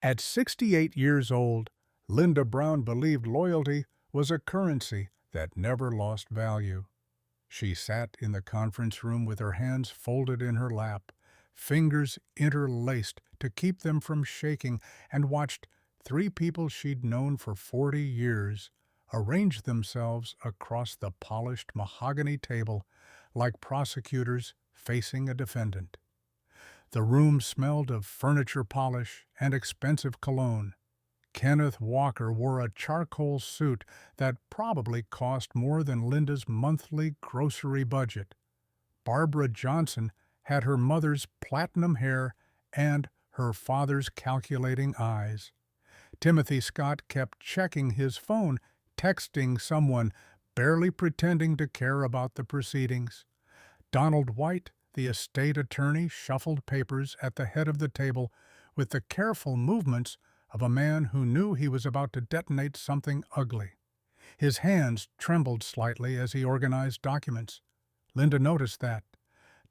At 68 years old, Linda Brown believed loyalty was a currency that never lost value. She sat in the conference room with her hands folded in her lap, fingers interlaced to keep them from shaking, and watched three people she'd known for 40 years arrange themselves across the polished mahogany table like prosecutors facing a defendant. The room smelled of furniture polish and expensive cologne. Kenneth Walker wore a charcoal suit that probably cost more than Linda's monthly grocery budget. Barbara Johnson had her mother's platinum hair and her father's calculating eyes. Timothy Scott kept checking his phone, texting someone, barely pretending to care about the proceedings. Donald White, the estate attorney, shuffled papers at the head of the table with the careful movements of a man who knew he was about to detonate something ugly. His hands trembled slightly as he organized documents. Linda noticed that.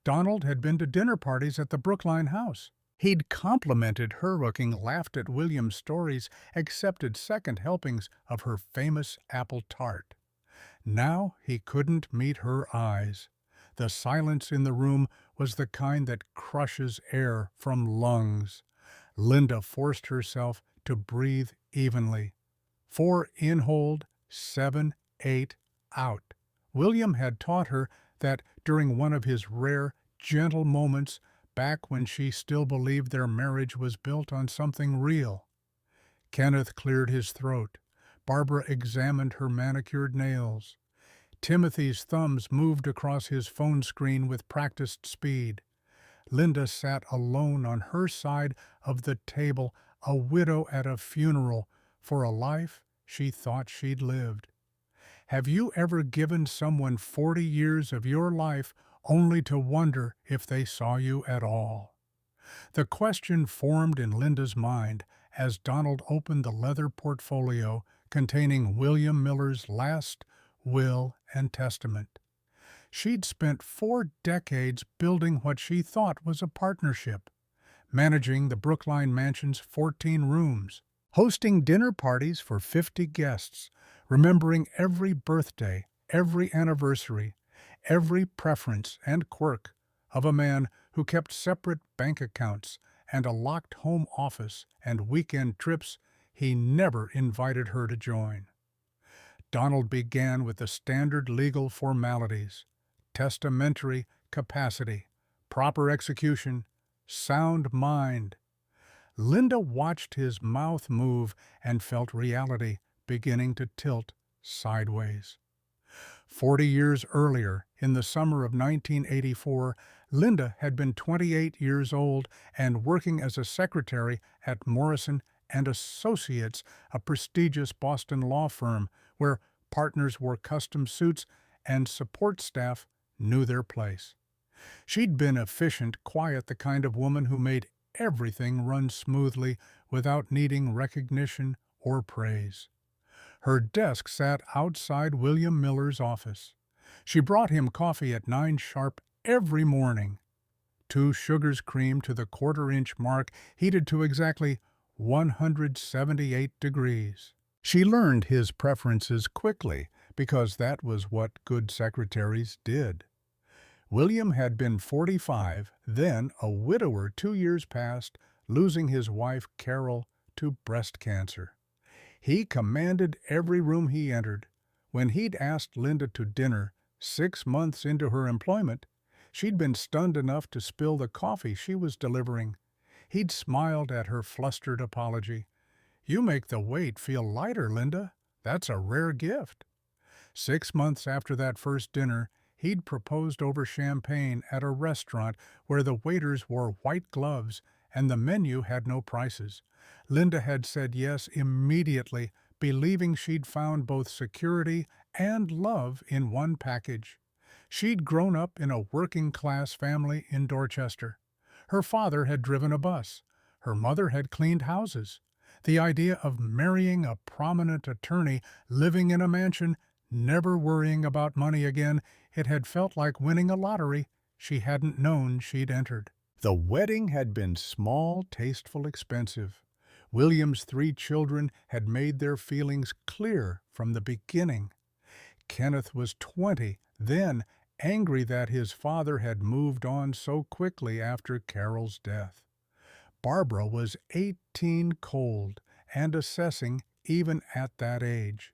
Donald had been to dinner parties at the Brookline house. He'd complimented her cooking, laughed at William's stories, accepted second helpings of her famous apple tart. Now he couldn't meet her eyes. The silence in the room was the kind that crushes air from lungs. Linda forced herself to breathe evenly. 4 in hold, 7, 8 out. William had taught her that during one of his rare, gentle moments back when she still believed their marriage was built on something real. Kenneth cleared his throat. Barbara examined her manicured nails. Timothy's thumbs moved across his phone screen with practiced speed. Linda sat alone on her side of the table, a widow at a funeral, for a life she thought she'd lived. Have you ever given someone 40 years of your life only to wonder if they saw you at all? The question formed in Linda's mind as Donald opened the leather portfolio containing William Miller's last will and testament. She'd spent 4 decades building what she thought was a partnership, managing the Brookline Mansion's 14 rooms, hosting dinner parties for 50 guests, remembering every birthday, every anniversary, every preference and quirk of a man who kept separate bank accounts and a locked home office and weekend trips he never invited her to join. Donald began with the standard legal formalities: testamentary capacity, proper execution, sound mind. Linda watched his mouth move and felt reality beginning to tilt sideways. 40 years earlier, in the summer of 1984, Linda had been 28 years old and working as a secretary at Morrison and Associates, a prestigious Boston law firm where partners wore custom suits and support staff knew their place. She'd been efficient, quiet, the kind of woman who made everything run smoothly without needing recognition or praise. Her desk sat outside William Miller's office. She brought him coffee at 9 sharp every morning. 2 sugars cream to the quarter-inch mark, heated to exactly 178 degrees. She learned his preferences quickly because that was what good secretaries did. William had been 45, then a widower 2 years past, losing his wife Carol to breast cancer. He commanded every room he entered. When he'd asked Linda to dinner 6 months into her employment, she'd been stunned enough to spill the coffee she was delivering. He'd smiled at her flustered apology. "You make the wait feel lighter, Linda. That's a rare gift." 6 months after that first dinner, he'd proposed over champagne at a restaurant where the waiters wore white gloves and the menu had no prices. Linda had said yes immediately, believing she'd found both security and love in one package. She'd grown up in a working-class family in Dorchester. Her father had driven a bus. Her mother had cleaned houses. The idea of marrying a prominent attorney, living in a mansion, never worrying about money again, it had felt like winning a lottery she hadn't known she'd entered. The wedding had been small, tasteful, expensive. William's 3 children had made their feelings clear from the beginning. Kenneth was 20 then, angry that his father had moved on so quickly after Carol's death. Barbara was 18 cold and assessing even at that age.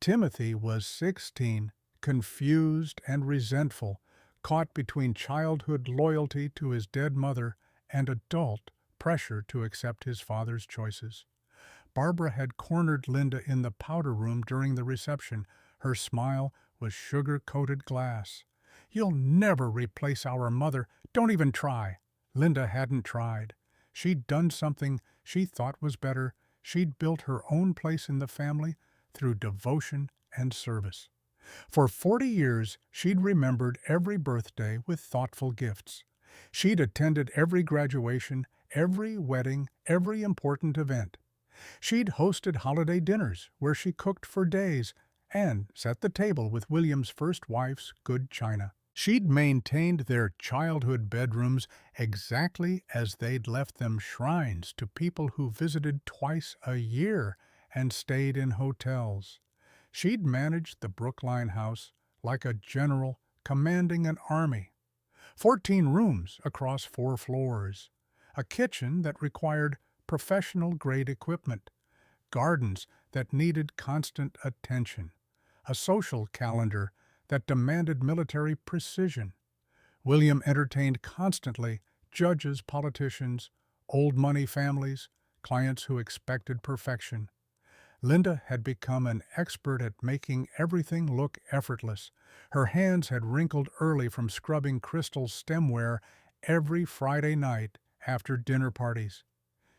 Timothy was 16, confused and resentful, caught between childhood loyalty to his dead mother and adult pressure to accept his father's choices. Barbara had cornered Linda in the powder room during the reception. Her smile was sugar-coated glass. "You'll never replace our mother. Don't even try." Linda hadn't tried. She'd done something she thought was better. She'd built her own place in the family through devotion and service. For 40 years, she'd remembered every birthday with thoughtful gifts. She'd attended every graduation, every wedding, every important event. She'd hosted holiday dinners where she cooked for days and set the table with William's first wife's good china. She'd maintained their childhood bedrooms exactly as they'd left them, shrines to people who visited twice a year and stayed in hotels. She'd managed the Brookline house like a general commanding an army. 14 rooms across 4 floors, a kitchen that required professional-grade equipment, gardens that needed constant attention, a social calendar that demanded military precision. William entertained constantly judges, politicians, old money families, clients who expected perfection. Linda had become an expert at making everything look effortless. Her hands had wrinkled early from scrubbing crystal stemware every Friday night after dinner parties.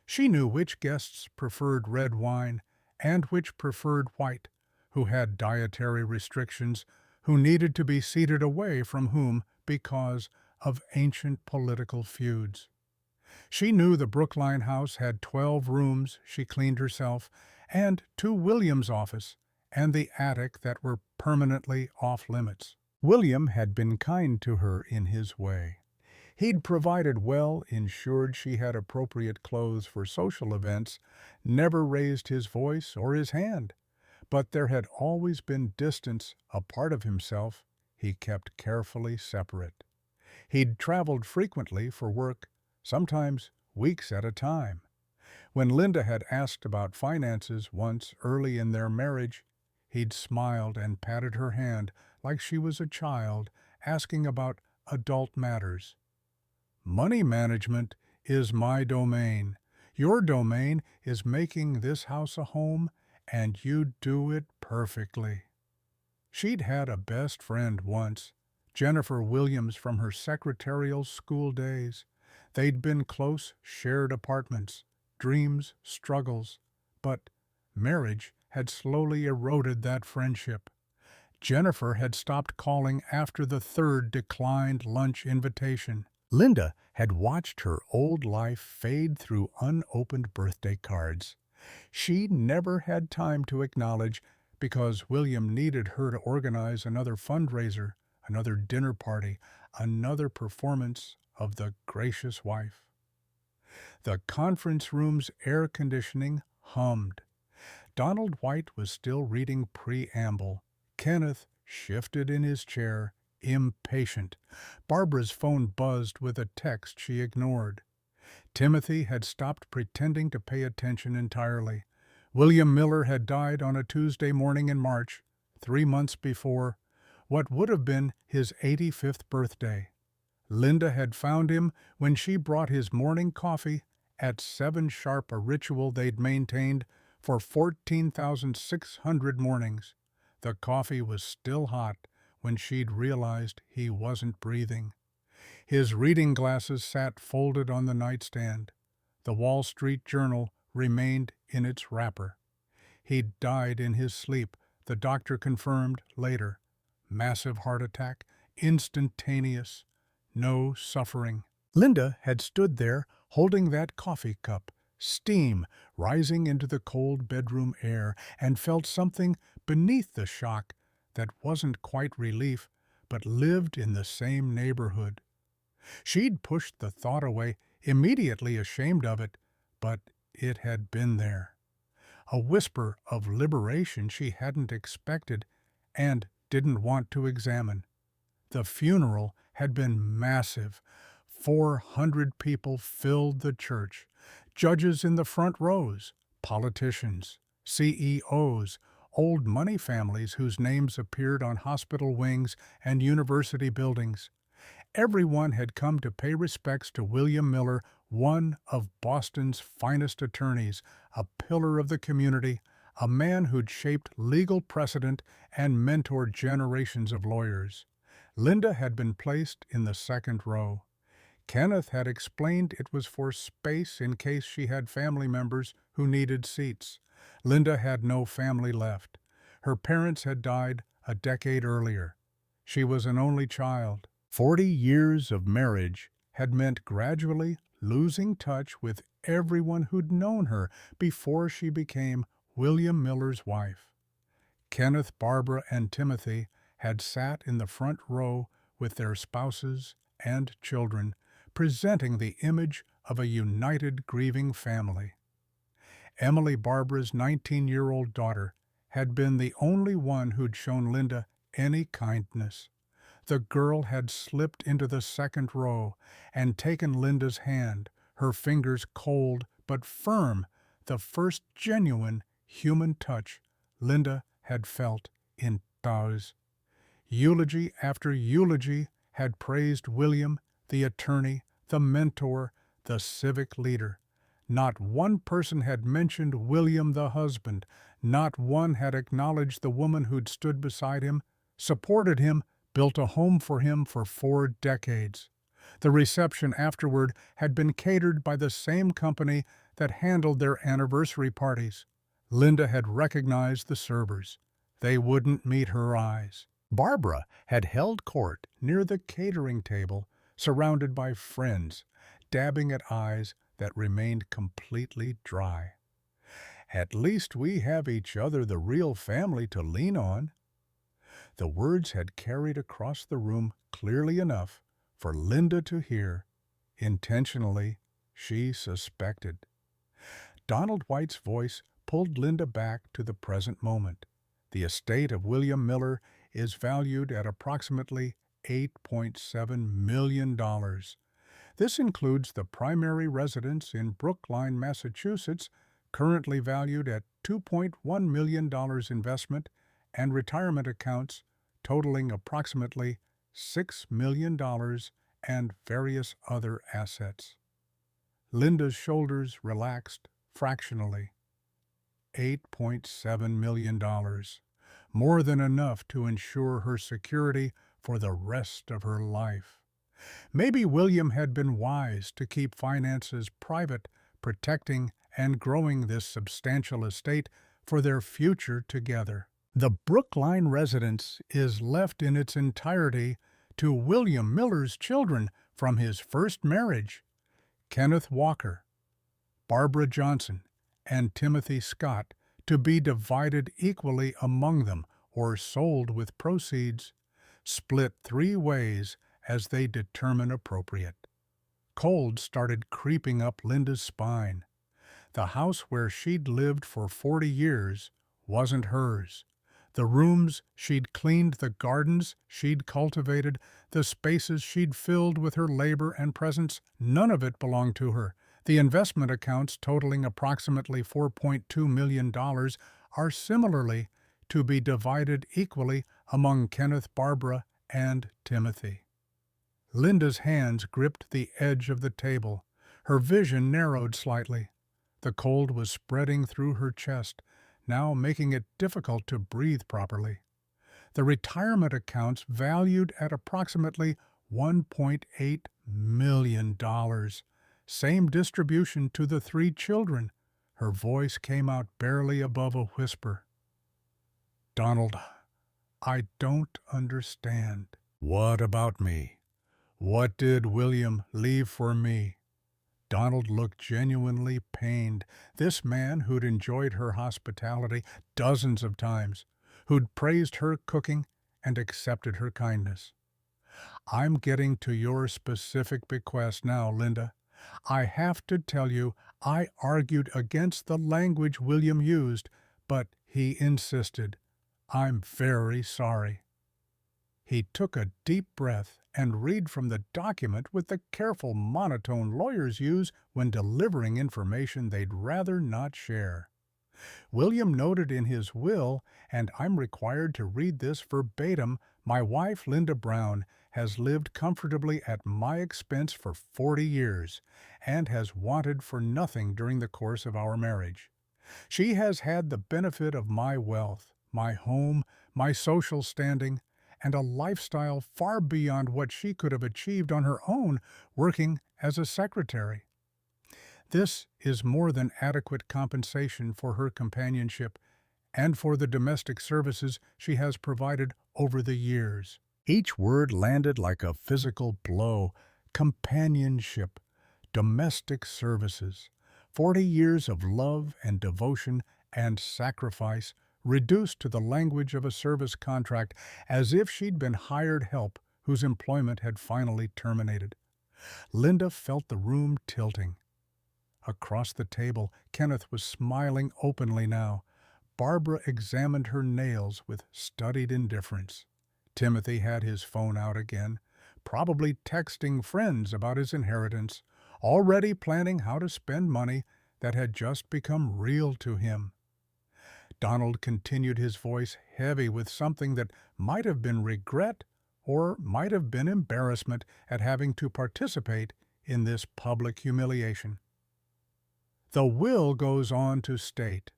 She knew which guests preferred red wine and which preferred white, who had dietary restrictions, who needed to be seated away from whom because of ancient political feuds. She knew the Brookline house had 12 rooms she cleaned herself, and 2 Williams' office, and the attic that were permanently off-limits. William had been kind to her in his way. He'd provided well, ensured she had appropriate clothes for social events, never raised his voice or his hand. But there had always been distance, a part of himself he kept carefully separate. He'd traveled frequently for work, sometimes weeks at a time. When Linda had asked about finances once early in their marriage, he'd smiled and patted her hand like she was a child asking about adult matters. "Money management is my domain. Your domain is making this house a home, and you do it perfectly." She'd had a best friend once, Jennifer Williams, from her secretarial school days. They'd been close, shared apartments, dreams, struggles, but marriage had slowly eroded that friendship. Jennifer had stopped calling after the 3rd declined lunch invitation. Linda had watched her old life fade through unopened birthday cards. She never had time to acknowledge because William needed her to organize another fundraiser, another dinner party, another performance of The Gracious Wife. The conference room's air conditioning hummed. Donald White was still reading preamble. Kenneth shifted in his chair, impatient. Barbara's phone buzzed with a text she ignored. Timothy had stopped pretending to pay attention entirely. William Miller had died on a Tuesday morning in March, 3 months before what would have been his 85th birthday. Linda had found him when she brought his morning coffee at 7 sharp, a ritual they'd maintained for 14,600 mornings. The coffee was still hot when she'd realized he wasn't breathing. His reading glasses sat folded on the nightstand. The Wall Street Journal remained in its wrapper. He'd died in his sleep, the doctor confirmed later. Massive heart attack, instantaneous, no suffering. Linda had stood there holding that coffee cup, steam rising into the cold bedroom air, and felt something beneath the shock that wasn't quite relief, but lived in the same neighborhood. She'd pushed the thought away, immediately ashamed of it, but it had been there. A whisper of liberation she hadn't expected and didn't want to examine. The funeral had been massive. 400 people filled the church. Judges in the front rows, politicians, CEOs, old money families whose names appeared on hospital wings and university buildings. Everyone had come to pay respects to William Miller, one of Boston's finest attorneys, a pillar of the community, a man who'd shaped legal precedent and mentored generations of lawyers. Linda had been placed in the second row. Kenneth had explained it was for space in case she had family members who needed seats. Linda had no family left. Her parents had died a decade earlier. She was an only child. 40 years of marriage had meant gradually losing touch with everyone who'd known her before she became William Miller's wife. Kenneth, Barbara, and Timothy had sat in the front row with their spouses and children, presenting the image of a united, grieving family. Emily, Barbara's 19-year-old daughter, had been the only one who'd shown Linda any kindness. The girl had slipped into the second row and taken Linda's hand, her fingers cold but firm, the first genuine human touch Linda had felt in days. Eulogy after eulogy had praised William, the attorney, the mentor, the civic leader. Not one person had mentioned William the husband. Not one had acknowledged the woman who'd stood beside him, supported him, built a home for him for 4 decades. The reception afterward had been catered by the same company that handled their anniversary parties. Linda had recognized the servers. They wouldn't meet her eyes. Barbara had held court near the catering table, surrounded by friends, dabbing at eyes that remained completely dry. "At least we have each other, the real family, to lean on." The words had carried across the room clearly enough for Linda to hear. Intentionally, she suspected. Donald White's voice pulled Linda back to the present moment. The estate of William Miller is valued at approximately $8.7 million. This includes the primary residence in Brookline, Massachusetts, currently valued at $2.1 million investment, and retirement accounts totaling approximately $6 million and various other assets. Linda's shoulders relaxed fractionally. $8.7 million, more than enough to ensure her security for the rest of her life. Maybe William had been wise to keep finances private, protecting and growing this substantial estate for their future together. The Brookline residence is left in its entirety to William Miller's children from his first marriage, Kenneth Walker, Barbara Johnson, and Timothy Scott, to be divided equally among them or sold with proceeds, split 3 ways as they determine appropriate. Cold started creeping up Linda's spine. The house where she'd lived for 40 years wasn't hers. The rooms she'd cleaned, the gardens she'd cultivated, the spaces she'd filled with her labor and presence, none of it belonged to her. The investment accounts, totaling approximately $4.2 million, are similarly to be divided equally among Kenneth, Barbara, and Timothy. Linda's hands gripped the edge of the table. Her vision narrowed slightly. The cold was spreading through her chest, now making it difficult to breathe properly. The retirement accounts, valued at approximately $1.8 million. Same distribution to the 3 children. Her voice came out barely above a whisper. "Donald, I don't understand." "What about me? What did William leave for me?" Donald looked genuinely pained. This man who'd enjoyed her hospitality dozens of times, who'd praised her cooking and accepted her kindness. "I'm getting to your specific bequest now, Linda. I have to tell you, I argued against the language William used, but he insisted. I'm very sorry. He took a deep breath and read from the document with the careful monotone lawyers use when delivering information they'd rather not share. William noted in his will, and I'm required to read this verbatim, my wife, Linda Brown, has lived comfortably at my expense for 40 years and has wanted for nothing during the course of our marriage. She has had the benefit of my wealth, my home, my social standing, and a lifestyle far beyond what she could have achieved on her own working as a secretary. This is more than adequate compensation for her companionship and for the domestic services she has provided over the years. Each word landed like a physical blow. Companionship, domestic services, 40 years of love and devotion and sacrifice reduced to the language of a service contract as if she'd been hired help whose employment had finally terminated. Linda felt the room tilting. Across the table, Kenneth was smiling openly now. Barbara examined her nails with studied indifference. Timothy had his phone out again, probably texting friends about his inheritance, already planning how to spend money that had just become real to him. Donald continued, his voice heavy with something that might have been regret or might have been embarrassment at having to participate in this public humiliation. The will goes on to state,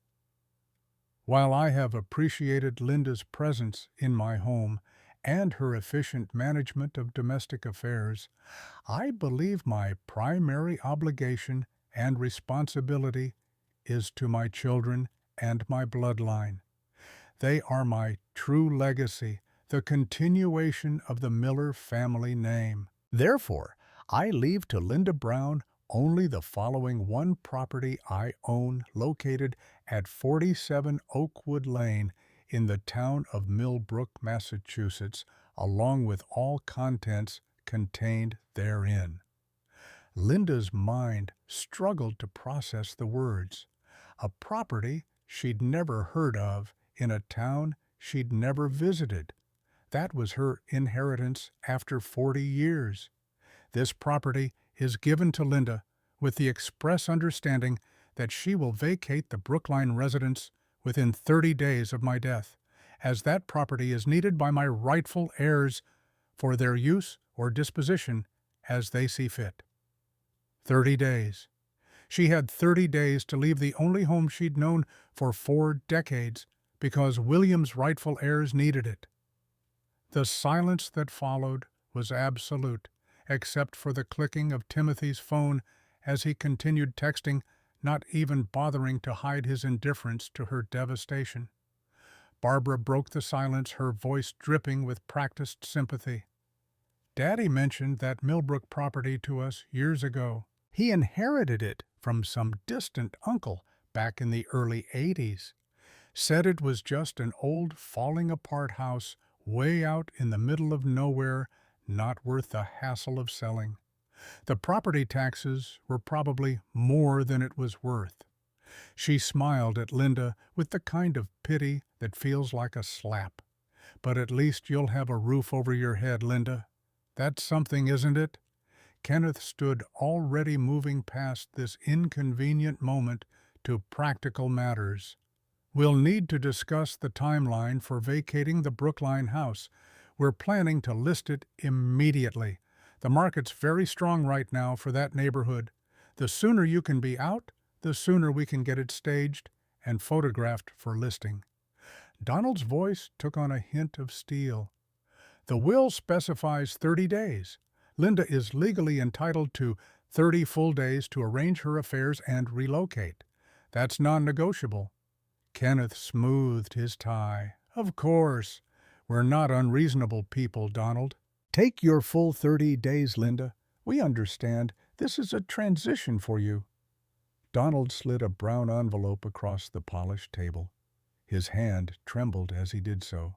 while I have appreciated Linda's presence in my home and her efficient management of domestic affairs, I believe my primary obligation and responsibility is to my children and my bloodline. They are my true legacy, the continuation of the Miller family name. Therefore, I leave to Linda Brown only the following one property I own located at 47 Oakwood Lane in the town of Milbrook, Massachusetts, along with all contents contained therein. Linda's mind struggled to process the words. A property she'd never heard of in a town she'd never visited. That was her inheritance after 40 years. This property is given to Linda with the express understanding that she will vacate the Brookline residence within 30 days of my death, as that property is needed by my rightful heirs for their use or disposition as they see fit. 30 days. She had 30 days to leave the only home she'd known for 4 decades because William's rightful heirs needed it. The silence that followed was absolute, except for the clicking of Timothy's phone as he continued texting, not even bothering to hide his indifference to her devastation. Barbara broke the silence, her voice dripping with practiced sympathy. Daddy mentioned that Milbrook property to us years ago. He inherited it from some distant uncle back in the early 80s. Said it was just an old falling-apart house way out in the middle of nowhere, not worth the hassle of selling. The property taxes were probably more than it was worth. She smiled at Linda with the kind of pity that feels like a slap. But at least you'll have a roof over your head, Linda. That's something, isn't it? Kenneth stood already moving past this inconvenient moment to practical matters. We'll need to discuss the timeline for vacating the Brookline house. We're planning to list it immediately. The market's very strong right now for that neighborhood. The sooner you can be out, the sooner we can get it staged and photographed for listing. Donald's voice took on a hint of steel. The will specifies 30 days. Linda is legally entitled to 30 full days to arrange her affairs and relocate. That's non-negotiable. Kenneth smoothed his tie. Of course. We're not unreasonable people, Donald. Take your full 30 days, Linda. We understand. This is a transition for you. Donald slid a brown envelope across the polished table. His hand trembled as he did so.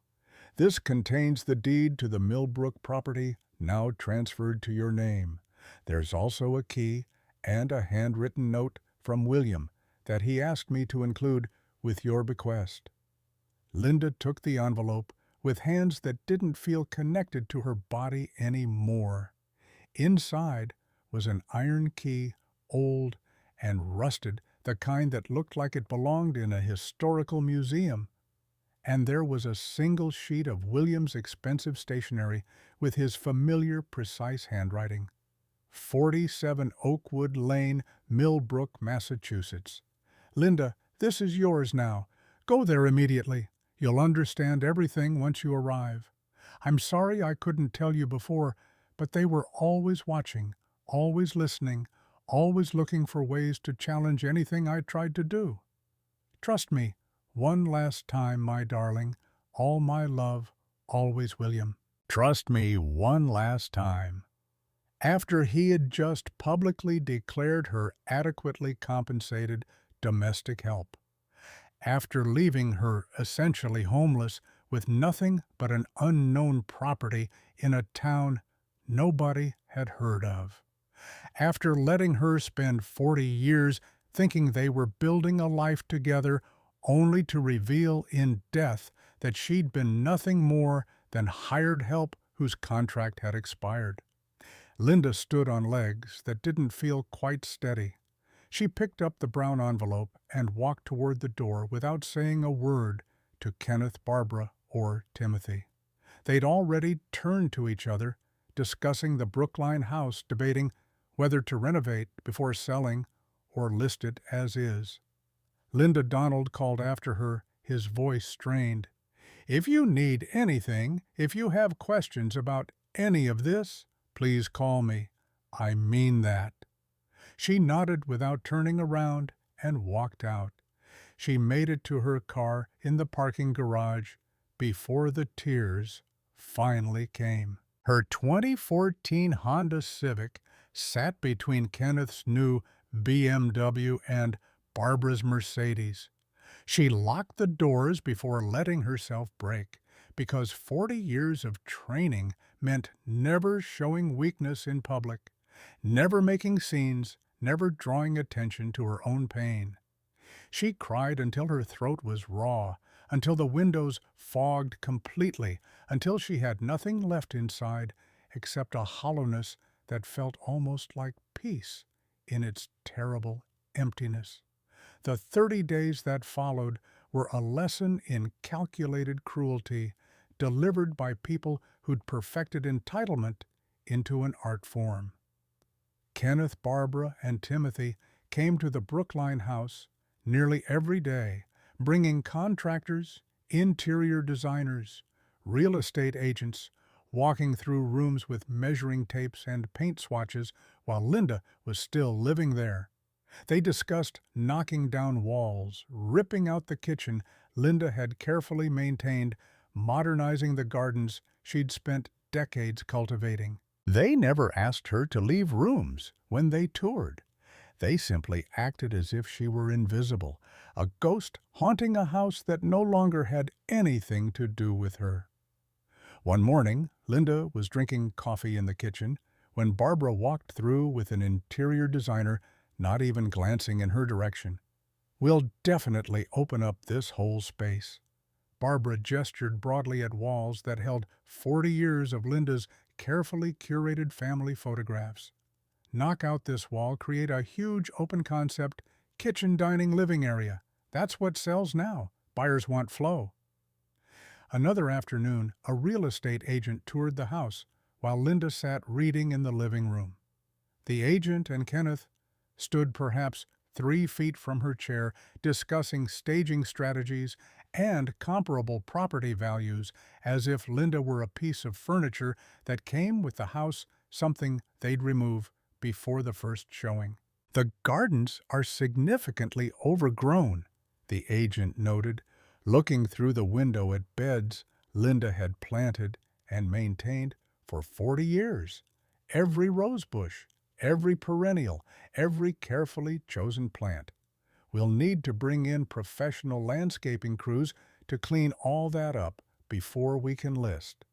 This contains the deed to the Milbrook property, now transferred to your name. There's also a key and a handwritten note from William that he asked me to include with your bequest. Linda took the envelope with hands that didn't feel connected to her body anymore. Inside was an iron key, old and rusted, the kind that looked like it belonged in a historical museum. And there was a single sheet of William's expensive stationery with his familiar, precise handwriting. 47 Oakwood Lane, Milbrook, Massachusetts. Linda, this is yours now. Go there immediately. You'll understand everything once you arrive. I'm sorry I couldn't tell you before, but they were always watching, always listening, always looking for ways to challenge anything I tried to do. Trust me, one last time, my darling. All my love, always William. Trust me one last time. After he had just publicly declared her adequately compensated domestic help. After leaving her essentially homeless with nothing but an unknown property in a town nobody had heard of. After letting her spend 40 years thinking they were building a life together, only to reveal in death that she'd been nothing more than hired help whose contract had expired. Linda stood on legs that didn't feel quite steady. She picked up the brown envelope and walked toward the door without saying a word to Kenneth, Barbara, or Timothy. They'd already turned to each other, discussing the Brookline house, debating whether to renovate before selling or list it as is. Linda Donald called after her, his voice strained. If you need anything, if you have questions about any of this, please call me. I mean that. She nodded without turning around and walked out. She made it to her car in the parking garage before the tears finally came. Her 2014 Honda Civic sat between Kenneth's new BMW and Barbara's Mercedes. She locked the doors before letting herself break, because 40 years of training meant never showing weakness in public, never making scenes, never drawing attention to her own pain. She cried until her throat was raw, until the windows fogged completely, until she had nothing left inside except a hollowness that felt almost like peace in its terrible emptiness. The 30 days that followed were a lesson in calculated cruelty, delivered by people who'd perfected entitlement into an art form. Kenneth, Barbara, and Timothy came to the Brookline house nearly every day, bringing contractors, interior designers, real estate agents, walking through rooms with measuring tapes and paint swatches while Linda was still living there. They discussed knocking down walls, ripping out the kitchen Linda had carefully maintained, modernizing the gardens she'd spent decades cultivating. They never asked her to leave rooms when they toured. They simply acted as if she were invisible, a ghost haunting a house that no longer had anything to do with her. One morning, Linda was drinking coffee in the kitchen when Barbara walked through with an interior designer, not even glancing in her direction. We'll definitely open up this whole space. Barbara gestured broadly at walls that held 40 years of Linda's carefully curated family photographs. Knock out this wall, create a huge open-concept kitchen dining living area. That's what sells now. Buyers want flow. Another afternoon, a real estate agent toured the house while Linda sat reading in the living room. The agent and Kenneth stood perhaps 3 feet from her chair, discussing staging strategies and comparable property values, as if Linda were a piece of furniture that came with the house, something they'd remove before the first showing. The gardens are significantly overgrown, the agent noted, looking through the window at beds Linda had planted and maintained for 40 years. Every rose bush, every perennial, every carefully chosen plant. We'll need to bring in professional landscaping crews to clean all that up before we can list.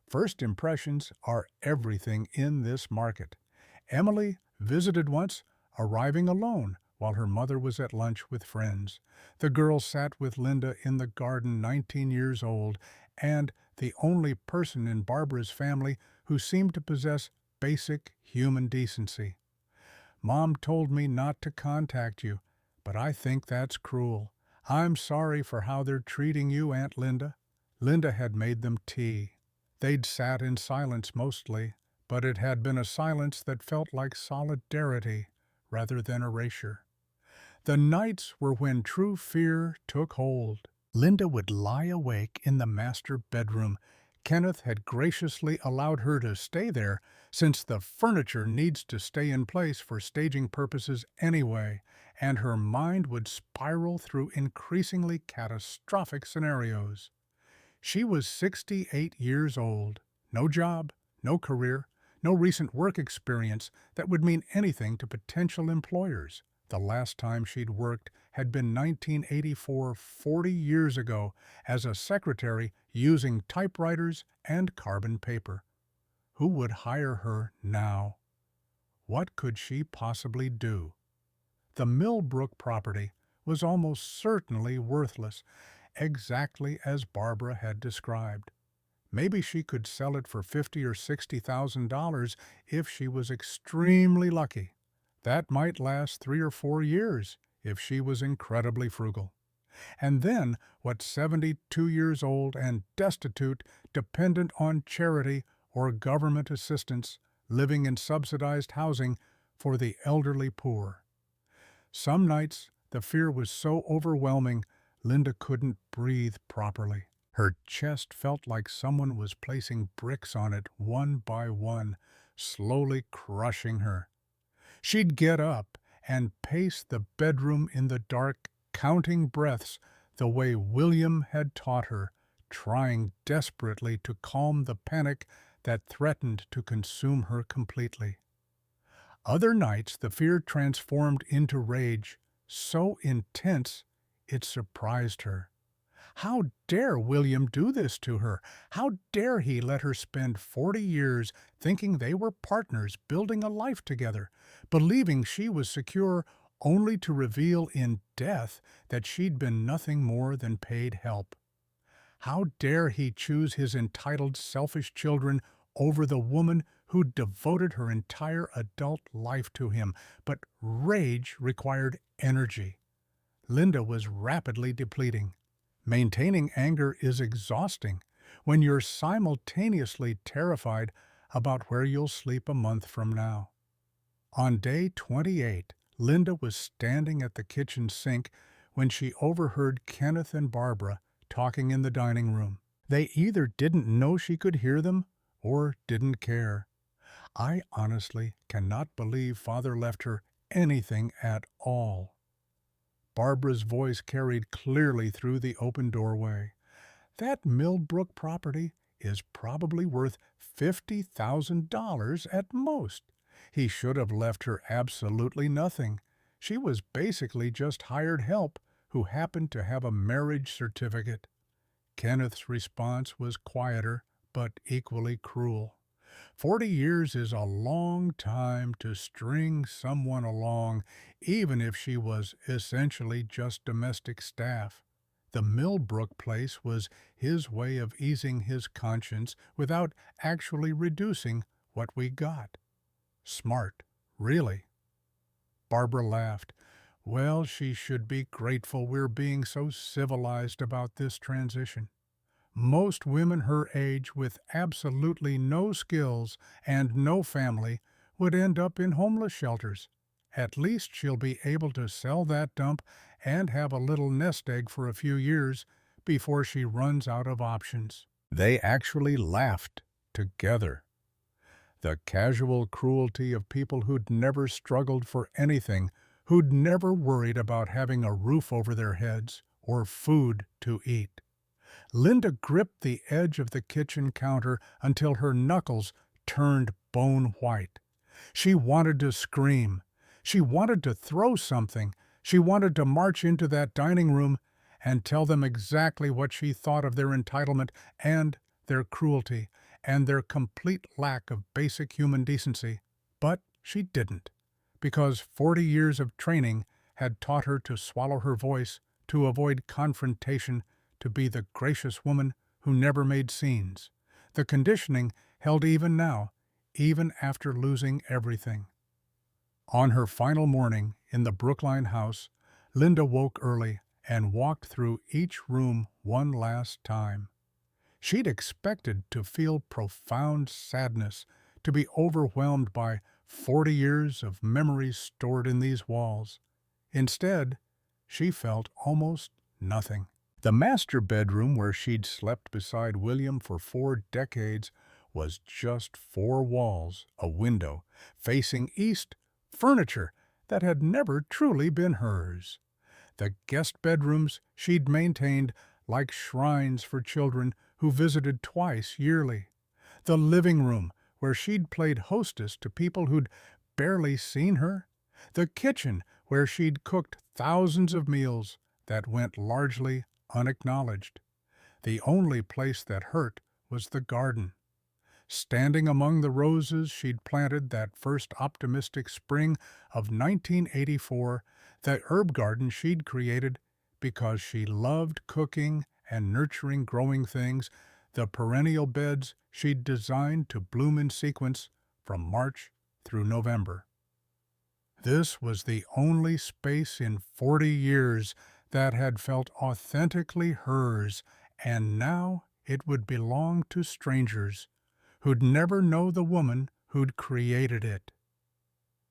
First impressions are everything in this market. Emily visited once, arriving alone while her mother was at lunch with friends. The girl sat with Linda in the garden, 19 years old, and the only person in Barbara's family who seemed to possess basic human decency. "Mom told me not to contact you, but I think that's cruel. I'm sorry for how they're treating you, Aunt Linda." Linda had made them tea. They'd sat in silence mostly, but it had been a silence that felt like solidarity rather than erasure. The nights were when true fear took hold. Linda would lie awake in the master bedroom. Kenneth had graciously allowed her to stay there, since the furniture needs to stay in place for staging purposes anyway, and her mind would spiral through increasingly catastrophic scenarios. She was 68 years old, no job, no career, no recent work experience that would mean anything to potential employers. The last time she'd worked had been 1984, 40 years ago, as a secretary using typewriters and carbon paper. Who would hire her now? What could she possibly do? The Milbrook property was almost certainly worthless, exactly as Barbara had described. Maybe she could sell it for $50,000 or $60,000 if she was extremely lucky. That might last 3 or 4 years if she was incredibly frugal. And then, what 72 years old and destitute, dependent on charity or government assistance, living in subsidized housing for the elderly poor? Some nights, the fear was so overwhelming, Linda couldn't breathe properly. Her chest felt like someone was placing bricks on it one by one, slowly crushing her. She'd get up and pace the bedroom in the dark, counting breaths the way William had taught her, trying desperately to calm the panic that threatened to consume her completely. Other nights the fear transformed into rage, so intense it surprised her. How dare William do this to her? How dare he let her spend 40 years thinking they were partners building a life together, believing she was secure, only to reveal in death that she'd been nothing more than paid help? How dare he choose his entitled, selfish children over the woman who'd devoted her entire adult life to him? But rage required energy. Linda was rapidly depleting. Maintaining anger is exhausting when you're simultaneously terrified about where you'll sleep a month from now. On day 28, Linda was standing at the kitchen sink when she overheard Kenneth and Barbara talking in the dining room. They either didn't know she could hear them or didn't care. "I honestly cannot believe Father left her anything at all." Barbara's voice carried clearly through the open doorway. "That Milbrook property is probably worth $50,000 at most. He should have left her absolutely nothing. She was basically just hired help who happened to have a marriage certificate." Kenneth's response was quieter, but equally cruel. 40 years is a long time to string someone along, even if she was essentially just domestic staff. The Milbrook place was his way of easing his conscience without actually reducing what we got. Smart, really. Barbara laughed. "Well, she should be grateful we're being so civilized about this transition. Most women her age with absolutely no skills and no family would end up in homeless shelters. At least she'll be able to sell that dump and have a little nest egg for a few years before she runs out of options." They actually laughed together. The casual cruelty of people who'd never struggled for anything, who'd never worried about having a roof over their heads or food to eat. Linda gripped the edge of the kitchen counter until her knuckles turned bone white. She wanted to scream. She wanted to throw something. She wanted to march into that dining room and tell them exactly what she thought of their entitlement and their cruelty and their complete lack of basic human decency. But she didn't. because 40 years of training had taught her to swallow her voice, to avoid confrontation, to be the gracious woman who never made scenes. The conditioning held even now, even after losing everything. On her final morning in the Brookline house, Linda woke early and walked through each room one last time. She'd expected to feel profound sadness, to be overwhelmed by 40 years of memories stored in these walls. Instead, she felt almost nothing. The master bedroom where she'd slept beside William for 4 decades was just 4 walls, a window, facing east, furniture that had never truly been hers. The guest bedrooms she'd maintained like shrines for children who visited twice yearly. The living room where she'd played hostess to people who'd barely seen her. The kitchen where she'd cooked thousands of meals that went largely unacknowledged. The only place that hurt was the garden. Standing among the roses she'd planted that first optimistic spring of 1984, the herb garden she'd created because she loved cooking and nurturing growing things, the perennial beds she'd designed to bloom in sequence from March through November. This was the only space in 40 years that had felt authentically hers, and now it would belong to strangers who'd never know the woman who'd created it.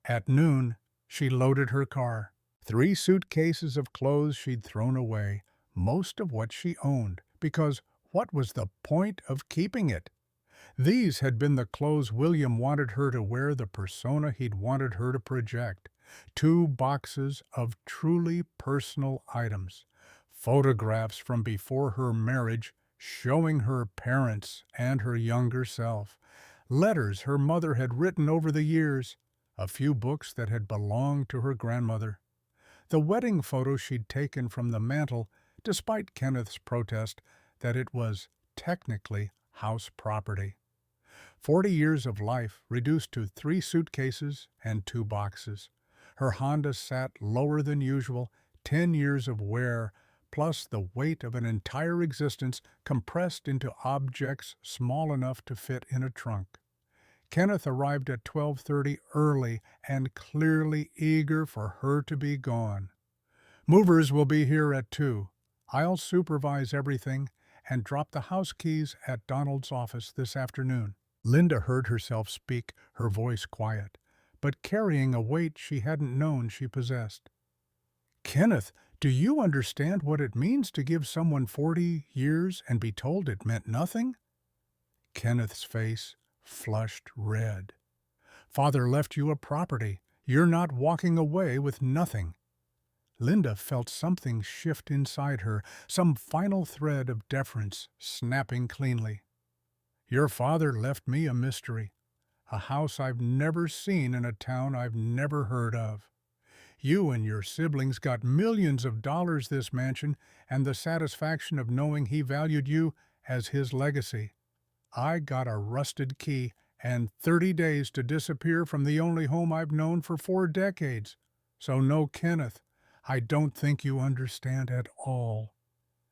At noon, she loaded her car. 3 suitcases of clothes she'd thrown away, most of what she owned, because what was the point of keeping it? These had been the clothes William wanted her to wear, the persona he'd wanted her to project. 2 boxes of truly personal items. Photographs from before her marriage showing her parents and her younger self. Letters her mother had written over the years. A few books that had belonged to her grandmother. The wedding photo she'd taken from the mantel, despite Kenneth's protest that it was technically house property. 40 years of life reduced to 3 suitcases and 2 boxes. Her Honda sat lower than usual, 10 years of wear, plus the weight of an entire existence compressed into objects small enough to fit in a trunk. Kenneth arrived at 12:30 early and clearly eager for her to be gone. "Movers will be here at 2. I'll supervise everything and drop the house keys at Donald's office this afternoon." Linda heard herself speak, her voice quiet, but carrying a weight she hadn't known she possessed. "Kenneth, do you understand what it means to give someone 40 years and be told it meant nothing?" Kenneth's face flushed red. "Father left you a property. You're not walking away with nothing." Linda felt something shift inside her, some final thread of deference snapping cleanly. "Your father left me a mystery, a house I've never seen in a town I've never heard of. You and your siblings got millions of dollars this mansion and the satisfaction of knowing he valued you as his legacy. I got a rusted key and 30 days to disappear from the only home I've known for 4 decades. So no, Kenneth, I don't think you understand at all."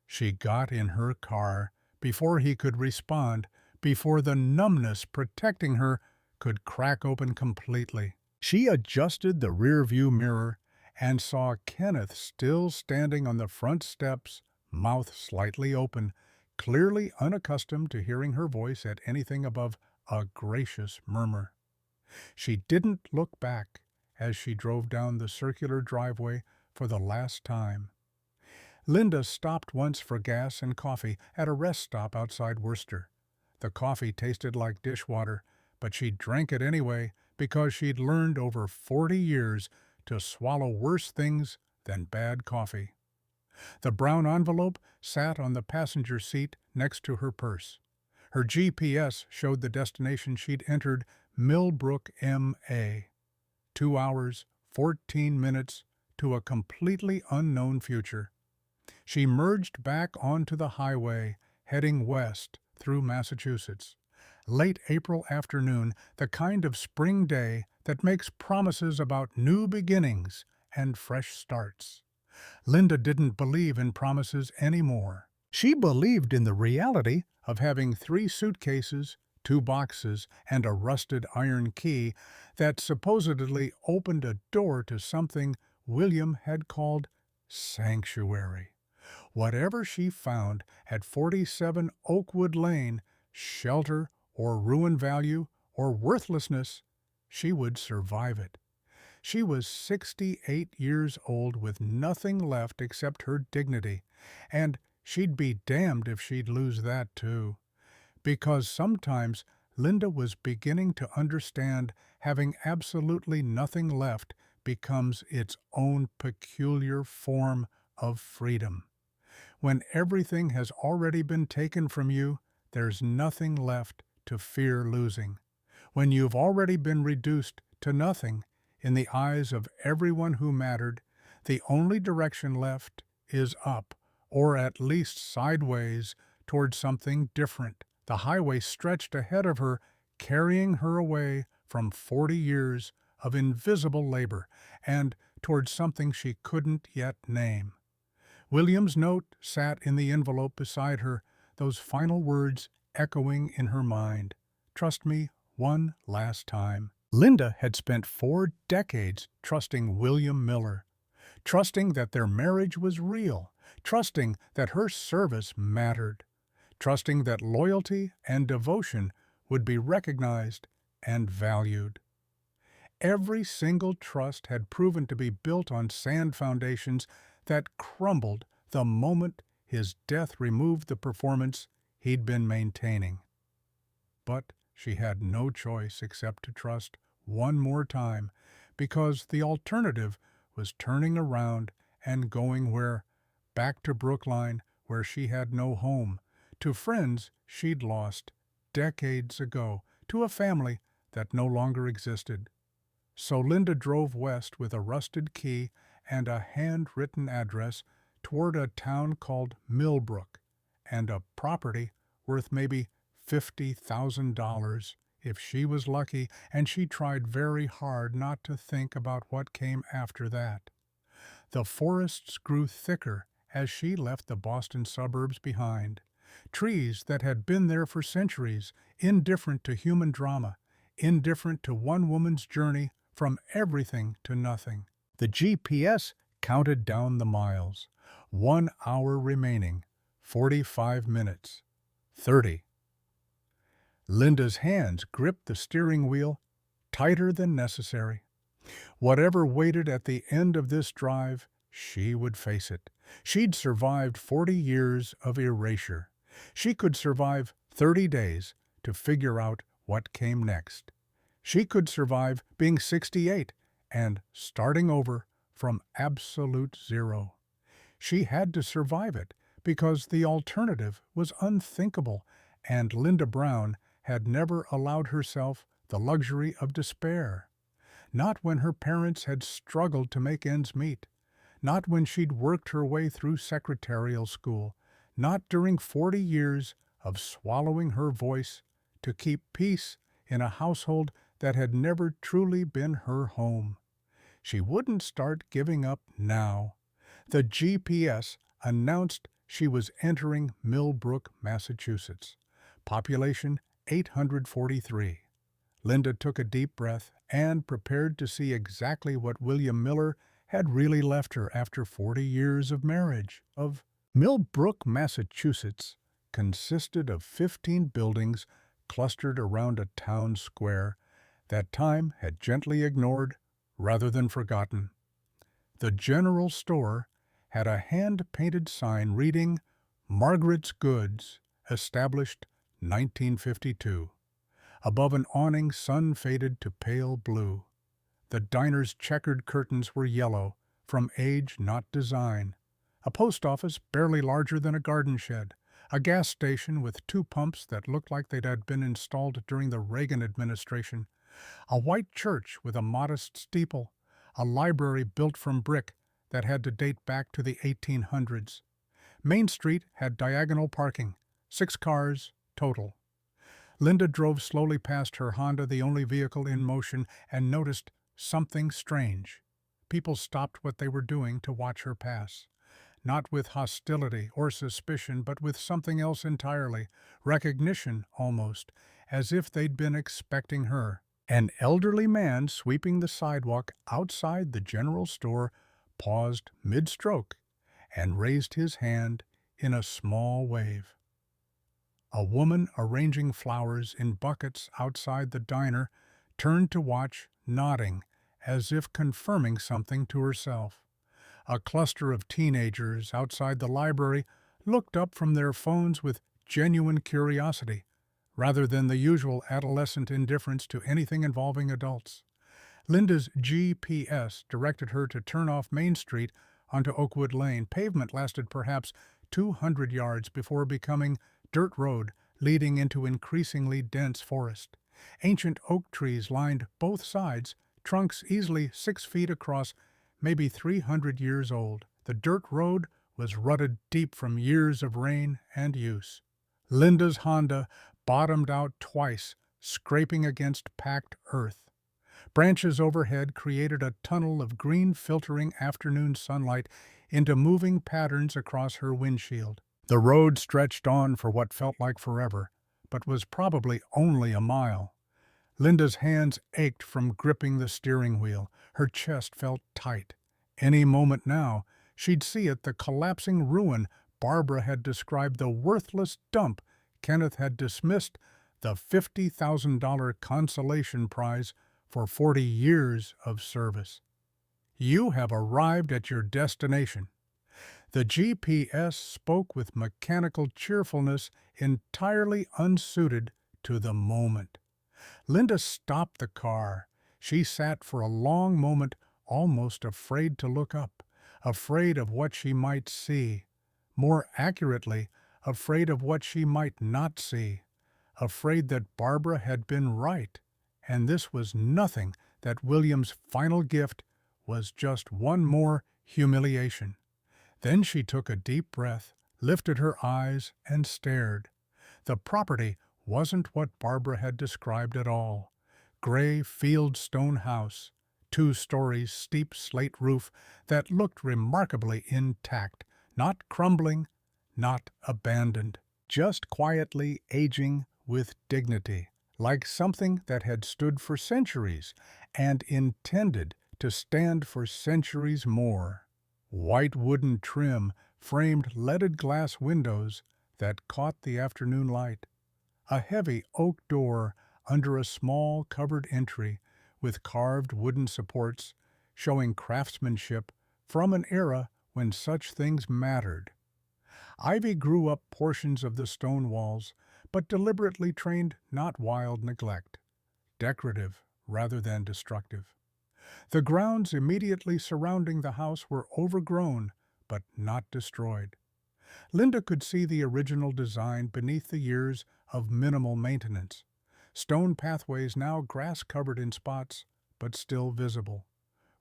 She got in her car before he could respond, before the numbness protecting her could crack open completely. She adjusted the rearview mirror and saw Kenneth still standing on the front steps, mouth slightly open, clearly unaccustomed to hearing her voice at anything above a gracious murmur. She didn't look back as she drove down the circular driveway for the last time. Linda stopped once for gas and coffee at a rest stop outside Worcester. The coffee tasted like dishwater, but she drank it anyway because she'd learned over 40 years to swallow worse things than bad coffee. The brown envelope sat on the passenger seat next to her purse. Her GPS showed the destination she'd entered, Milbrook, MA. 2 hours, 14 minutes to a completely unknown future. She merged back onto the highway, heading west through Massachusetts. Late April afternoon, the kind of spring day that makes promises about new beginnings and fresh starts. Linda didn't believe in promises anymore. She believed in the reality of having 3 suitcases, 2 boxes, and a rusted iron key that supposedly opened a door to something William had called sanctuary. Whatever she found at 47 Oakwood Lane, shelter or ruin value or worthlessness, she would survive it. She was 68 years old with nothing left except her dignity, and she'd be damned if she'd lose that too. Because sometimes Linda was beginning to understand having absolutely nothing left becomes its own peculiar form of freedom. When everything has already been taken from you, there's nothing left to fear losing. When you've already been reduced to nothing, in the eyes of everyone who mattered, the only direction left is up, or at least sideways, toward something different. The highway stretched ahead of her, carrying her away from 40 years of invisible labor and toward something she couldn't yet name. William's note sat in the envelope beside her, those final words echoing in her mind. Trust me one last time. Linda had spent 4 decades trusting William Miller, trusting that their marriage was real, trusting that her service mattered, trusting that loyalty and devotion would be recognized and valued. Every single trust had proven to be built on sand foundations that crumbled the moment his death removed the performance he'd been maintaining. But she had no choice except to trust one more time, because the alternative was turning around and going where? Back to Brookline, where she had no home, to friends she'd lost decades ago, to a family that no longer existed. So Linda drove west with a rusted key and a handwritten address toward a town called Milbrook, and a property worth maybe $50,000 if she was lucky, and she tried very hard not to think about what came after that. The forests grew thicker as she left the Boston suburbs behind. Trees that had been there for centuries, indifferent to human drama, indifferent to one woman's journey from everything to nothing. The GPS counted down the miles. 1 hour remaining, 45 minutes, 30. Linda's hands gripped the steering wheel tighter than necessary. Whatever waited at the end of this drive, she would face it. She'd survived 40 years of erasure. She could survive 30 days to figure out what came next. She could survive being 68 and starting over from absolute zero. She had to survive it because the alternative was unthinkable, and Linda Brown had never allowed herself the luxury of despair. Not when her parents had struggled to make ends meet, not when she'd worked her way through secretarial school, not during 40 years of swallowing her voice to keep peace in a household that had never truly been her home. She wouldn't start giving up now. The GPS announced she was entering Milbrook, Massachusetts. Population 843. Linda took a deep breath and prepared to see exactly what William Miller had really left her after 40 years of marriage. Milbrook, Massachusetts consisted of 15 buildings clustered around a town square that time had gently ignored rather than forgotten. The general store had a hand-painted sign reading, "Margaret's Goods, established 1952. Above an awning sun-faded to pale blue. The diner's checkered curtains were yellow, from age not design. A post office barely larger than a garden shed. A gas station with 2 pumps that looked like they'd had been installed during the Reagan administration. A white church with a modest steeple. A library built from brick that had to date back to the 1800s. Main Street had diagonal parking, 6 cars total. Linda drove slowly past her Honda, the only vehicle in motion, and noticed something strange. People stopped what they were doing to watch her pass. Not with hostility or suspicion, but with something else entirely, recognition almost, as if they'd been expecting her. An elderly man sweeping the sidewalk outside the general store paused mid-stroke and raised his hand in a small wave. A woman arranging flowers in buckets outside the diner turned to watch, nodding, as if confirming something to herself. A cluster of teenagers outside the library looked up from their phones with genuine curiosity, rather than the usual adolescent indifference to anything involving adults. Linda's GPS directed her to turn off Main Street onto Oakwood Lane. Pavement lasted perhaps 200 yards before becoming dirt road leading into increasingly dense forest. Ancient oak trees lined both sides, trunks easily 6 feet across, maybe 300 years old. The dirt road was rutted deep from years of rain and use. Linda's Honda bottomed out twice, scraping against packed earth. Branches overhead created a tunnel of green filtering afternoon sunlight into moving patterns across her windshield. The road stretched on for what felt like forever, but was probably only a mile. Linda's hands ached from gripping the steering wheel. Her chest felt tight. Any moment now, she'd see it, the collapsing ruin Barbara had described, the worthless dump Kenneth had dismissed, the $50,000 consolation prize for 40 years of service. You have arrived at your destination. The GPS spoke with mechanical cheerfulness entirely unsuited to the moment. Linda stopped the car. She sat for a long moment, almost afraid to look up, afraid of what she might see. More accurately, afraid of what she might not see. Afraid that Barbara had been right, and this was nothing, that William's final gift was just one more humiliation. Then she took a deep breath, lifted her eyes, and stared. The property wasn't what Barbara had described at all. Gray fieldstone house, 2 stories, steep slate roof that looked remarkably intact, not crumbling, not abandoned, just quietly aging with dignity, like something that had stood for centuries and intended to stand for centuries more. White wooden trim framed leaded glass windows that caught the afternoon light. A heavy oak door under a small covered entry with carved wooden supports showing craftsmanship from an era when such things mattered. Ivy grew up portions of the stone walls, but deliberately trained not wild neglect, decorative rather than destructive. The grounds immediately surrounding the house were overgrown, but not destroyed. Linda could see the original design beneath the years of minimal maintenance. Stone pathways now grass-covered in spots, but still visible.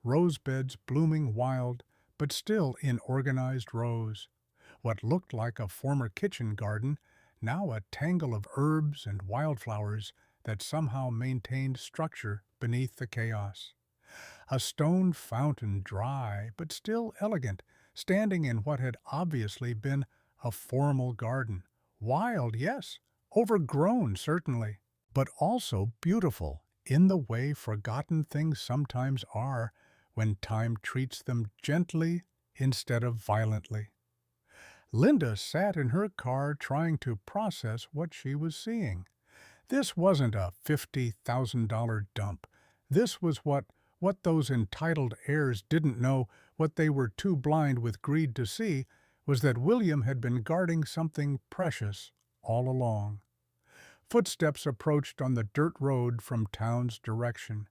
Rose beds blooming wild, but still in organized rows. What looked like a former kitchen garden, now a tangle of herbs and wildflowers that somehow maintained structure beneath the chaos. A stone fountain, dry but still elegant, standing in what had obviously been a formal garden. Wild, yes, overgrown, certainly, but also beautiful in the way forgotten things sometimes are when time treats them gently instead of violently. Linda sat in her car trying to process what she was seeing. This wasn't a $50,000 dump. This was what those entitled heirs didn't know, what they were too blind with greed to see, was that William had been guarding something precious all along. Footsteps approached on the dirt road from town's direction.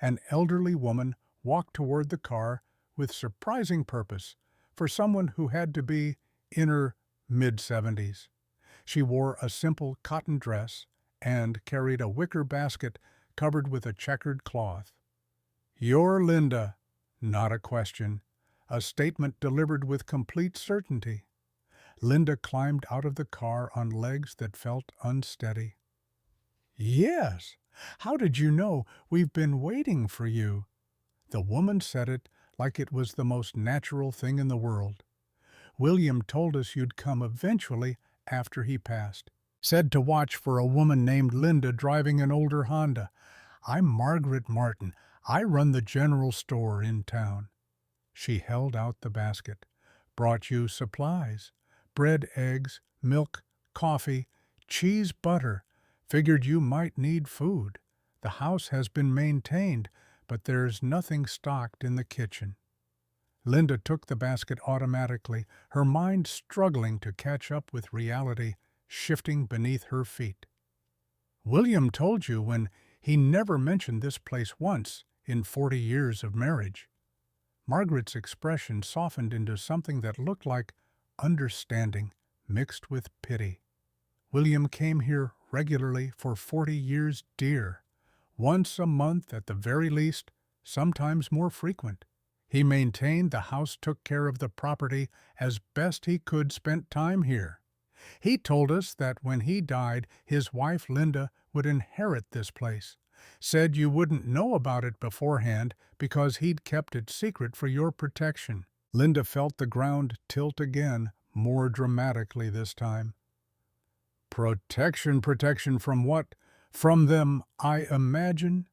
An elderly woman walked toward the car with surprising purpose for someone who had to be in her mid-70s. She wore a simple cotton dress and carried a wicker basket covered with a checkered cloth. "You're Linda," not a question, a statement delivered with complete certainty. Linda climbed out of the car on legs that felt unsteady. Yes. How did you know? We've been waiting for you. The woman said it like it was the most natural thing in the world. William told us you'd come eventually after he passed. Said to watch for a woman named Linda driving an older Honda. I'm Margaret Martin. I run the general store in town. She held out the basket. Brought you supplies. Bread, eggs, milk, coffee, cheese, butter. Figured you might need food. The house has been maintained, but there's nothing stocked in the kitchen. Linda took the basket automatically, her mind struggling to catch up with reality shifting beneath her feet. William told you when he never mentioned this place once in 40 years of marriage. Margaret's expression softened into something that looked like understanding mixed with pity. William came here regularly for 40 years, dear. Once a month at the very least, sometimes more frequent. He maintained the house, took care of the property as best he could, spent time here. He told us that when he died, his wife Linda would inherit this place. Said you wouldn't know about it beforehand because he'd kept it secret for your protection. Linda felt the ground tilt again, more dramatically this time. Protection from what? From them, I imagine?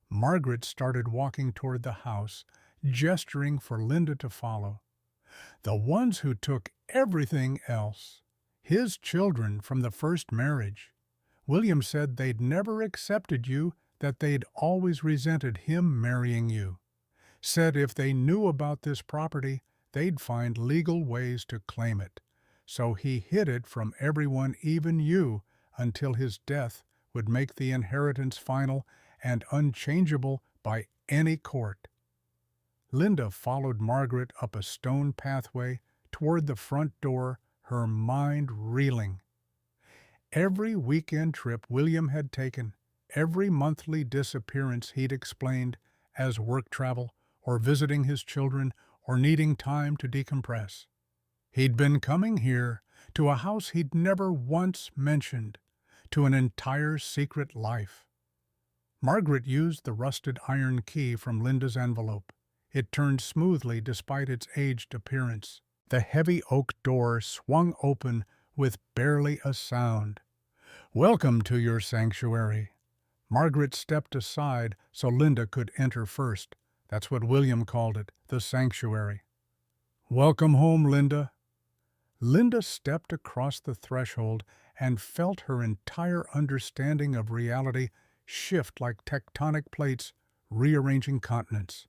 Margaret started walking toward the house, gesturing for Linda to follow. The ones who took everything else. His children from the first marriage. William said they'd never accepted you, that they'd always resented him marrying you. Said if they knew about this property, they'd find legal ways to claim it. So he hid it from everyone, even you, until his death would make the inheritance final and unchangeable by any court. Linda followed Margaret up a stone pathway toward the front door, her mind reeling. Every weekend trip William had taken, every monthly disappearance he'd explained as work travel or visiting his children or needing time to decompress. He'd been coming here, to a house he'd never once mentioned, to an entire secret life. Margaret used the rusted iron key from Linda's envelope. It turned smoothly despite its aged appearance. The heavy oak door swung open with barely a sound. Welcome to your sanctuary. Margaret stepped aside so Linda could enter first. That's what William called it, the sanctuary. Welcome home, Linda. Linda stepped across the threshold and felt her entire understanding of reality shift like tectonic plates rearranging continents.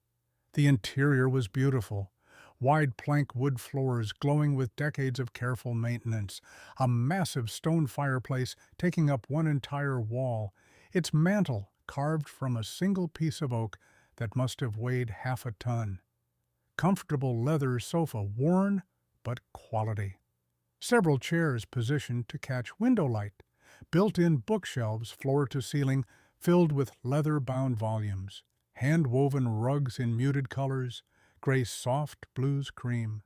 The interior was beautiful. Wide plank wood floors glowing with decades of careful maintenance, a massive stone fireplace taking up one entire wall, its mantel carved from a single piece of oak that must have weighed half a ton. Comfortable leather sofa, worn but quality. Several chairs positioned to catch window light, built-in bookshelves floor to ceiling filled with leather-bound volumes, hand-woven rugs in muted colors, gray soft blues cream,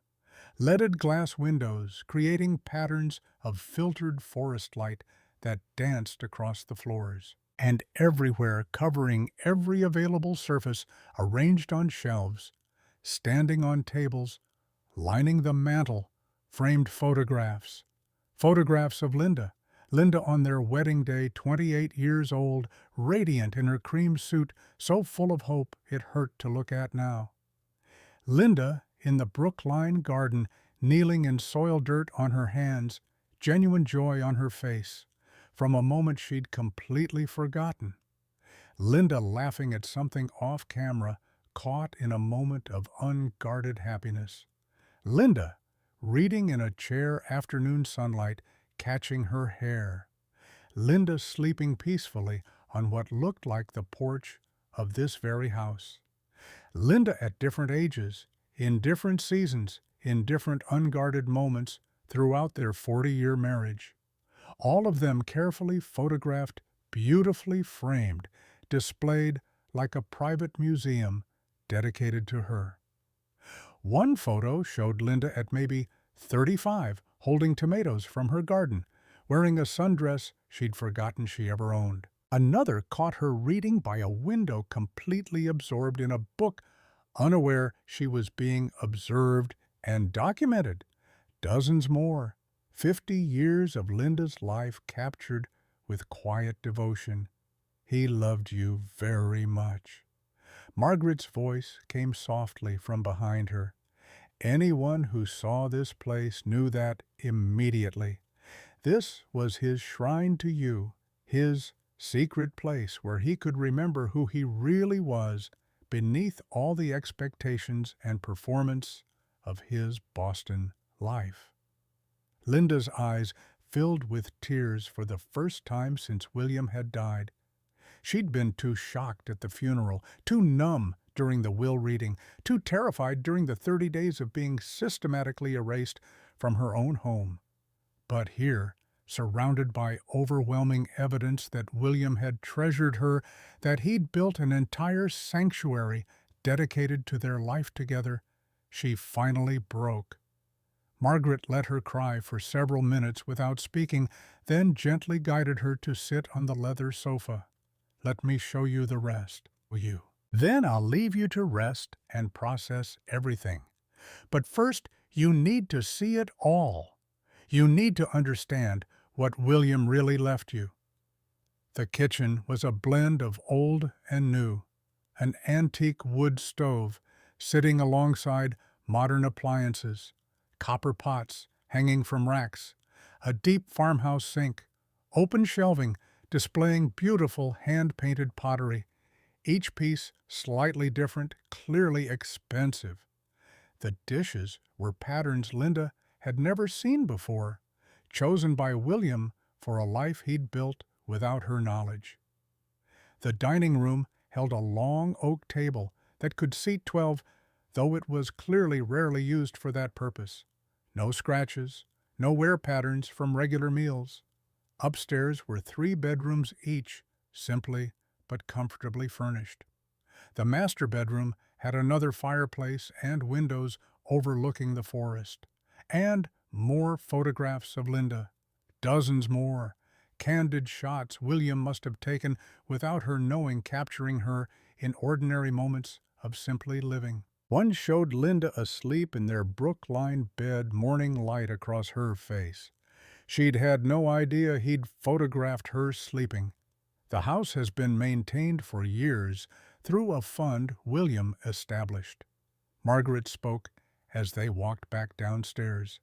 leaded glass windows creating patterns of filtered forest light that danced across the floors, and everywhere covering every available surface arranged on shelves, standing on tables, lining the mantel, framed photographs. Photographs of Linda on their wedding day, 28 years old, radiant in her cream suit, so full of hope it hurt to look at now. Linda in the Brookline garden, kneeling in soil dirt on her hands, genuine joy on her face, from a moment she'd completely forgotten. Linda laughing at something off camera, caught in a moment of unguarded happiness. Linda reading in a chair, afternoon sunlight catching her hair. Linda sleeping peacefully on what looked like the porch of this very house. Linda at different ages, in different seasons, in different unguarded moments throughout their 40-year marriage. All of them carefully photographed, beautifully framed, displayed like a private museum dedicated to her. One photo showed Linda at maybe 35, holding tomatoes from her garden, wearing a sundress she'd forgotten she ever owned. Another caught her reading by a window, completely absorbed in a book, unaware she was being observed and documented. Dozens more. 50 years of Linda's life captured with quiet devotion. He loved you very much. Margaret's voice came softly from behind her. Anyone who saw this place knew that immediately. This was his shrine to you, his secret place where he could remember who he really was beneath all the expectations and performance of his Boston life. Linda's eyes filled with tears for the first time since William had died. She'd been too shocked at the funeral, too numb during the will reading, too terrified during the 30 days of being systematically erased from her own home. But here, surrounded by overwhelming evidence that William had treasured her, that he'd built an entire sanctuary dedicated to their life together, she finally broke. Margaret let her cry for several minutes without speaking, then gently guided her to sit on the leather sofa. "Let me show you the rest, will you? Then I'll leave you to rest and process everything. But first, you need to see it all. You need to understand what William really left you." The kitchen was a blend of old and new. An antique wood stove sitting alongside modern appliances, copper pots hanging from racks, a deep farmhouse sink, open shelving displaying beautiful hand-painted pottery, each piece slightly different, clearly expensive. The dishes were patterns Linda had never seen before, chosen by William for a life he'd built without her knowledge. The dining room held a long oak table that could seat 12, though it was clearly rarely used for that purpose. No scratches, no wear patterns from regular meals. Upstairs were 3 bedrooms each, simply but comfortably furnished. The master bedroom had another fireplace and windows overlooking the forest. And more photographs of Linda. Dozens more. Candid shots William must have taken without her knowing, capturing her in ordinary moments of simply living. One showed Linda asleep in their brook-lined bed, morning light across her face. She'd had no idea he'd photographed her sleeping. The house has been maintained for years through a fund William established. Margaret spoke as they walked back downstairs.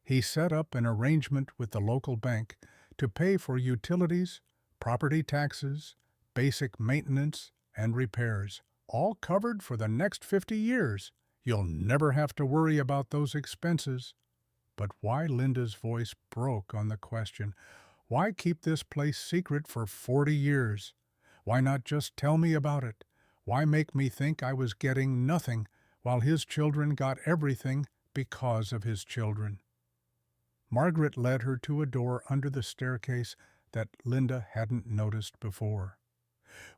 He set up an arrangement with the local bank to pay for utilities, property taxes, basic maintenance, and repairs, all covered for the next 50 years. You'll never have to worry about those expenses. But why? Linda's voice broke on the question. Why keep this place secret for 40 years? Why not just tell me about it? Why make me think I was getting nothing while his children got everything because of his children? Margaret led her to a door under the staircase that Linda hadn't noticed before.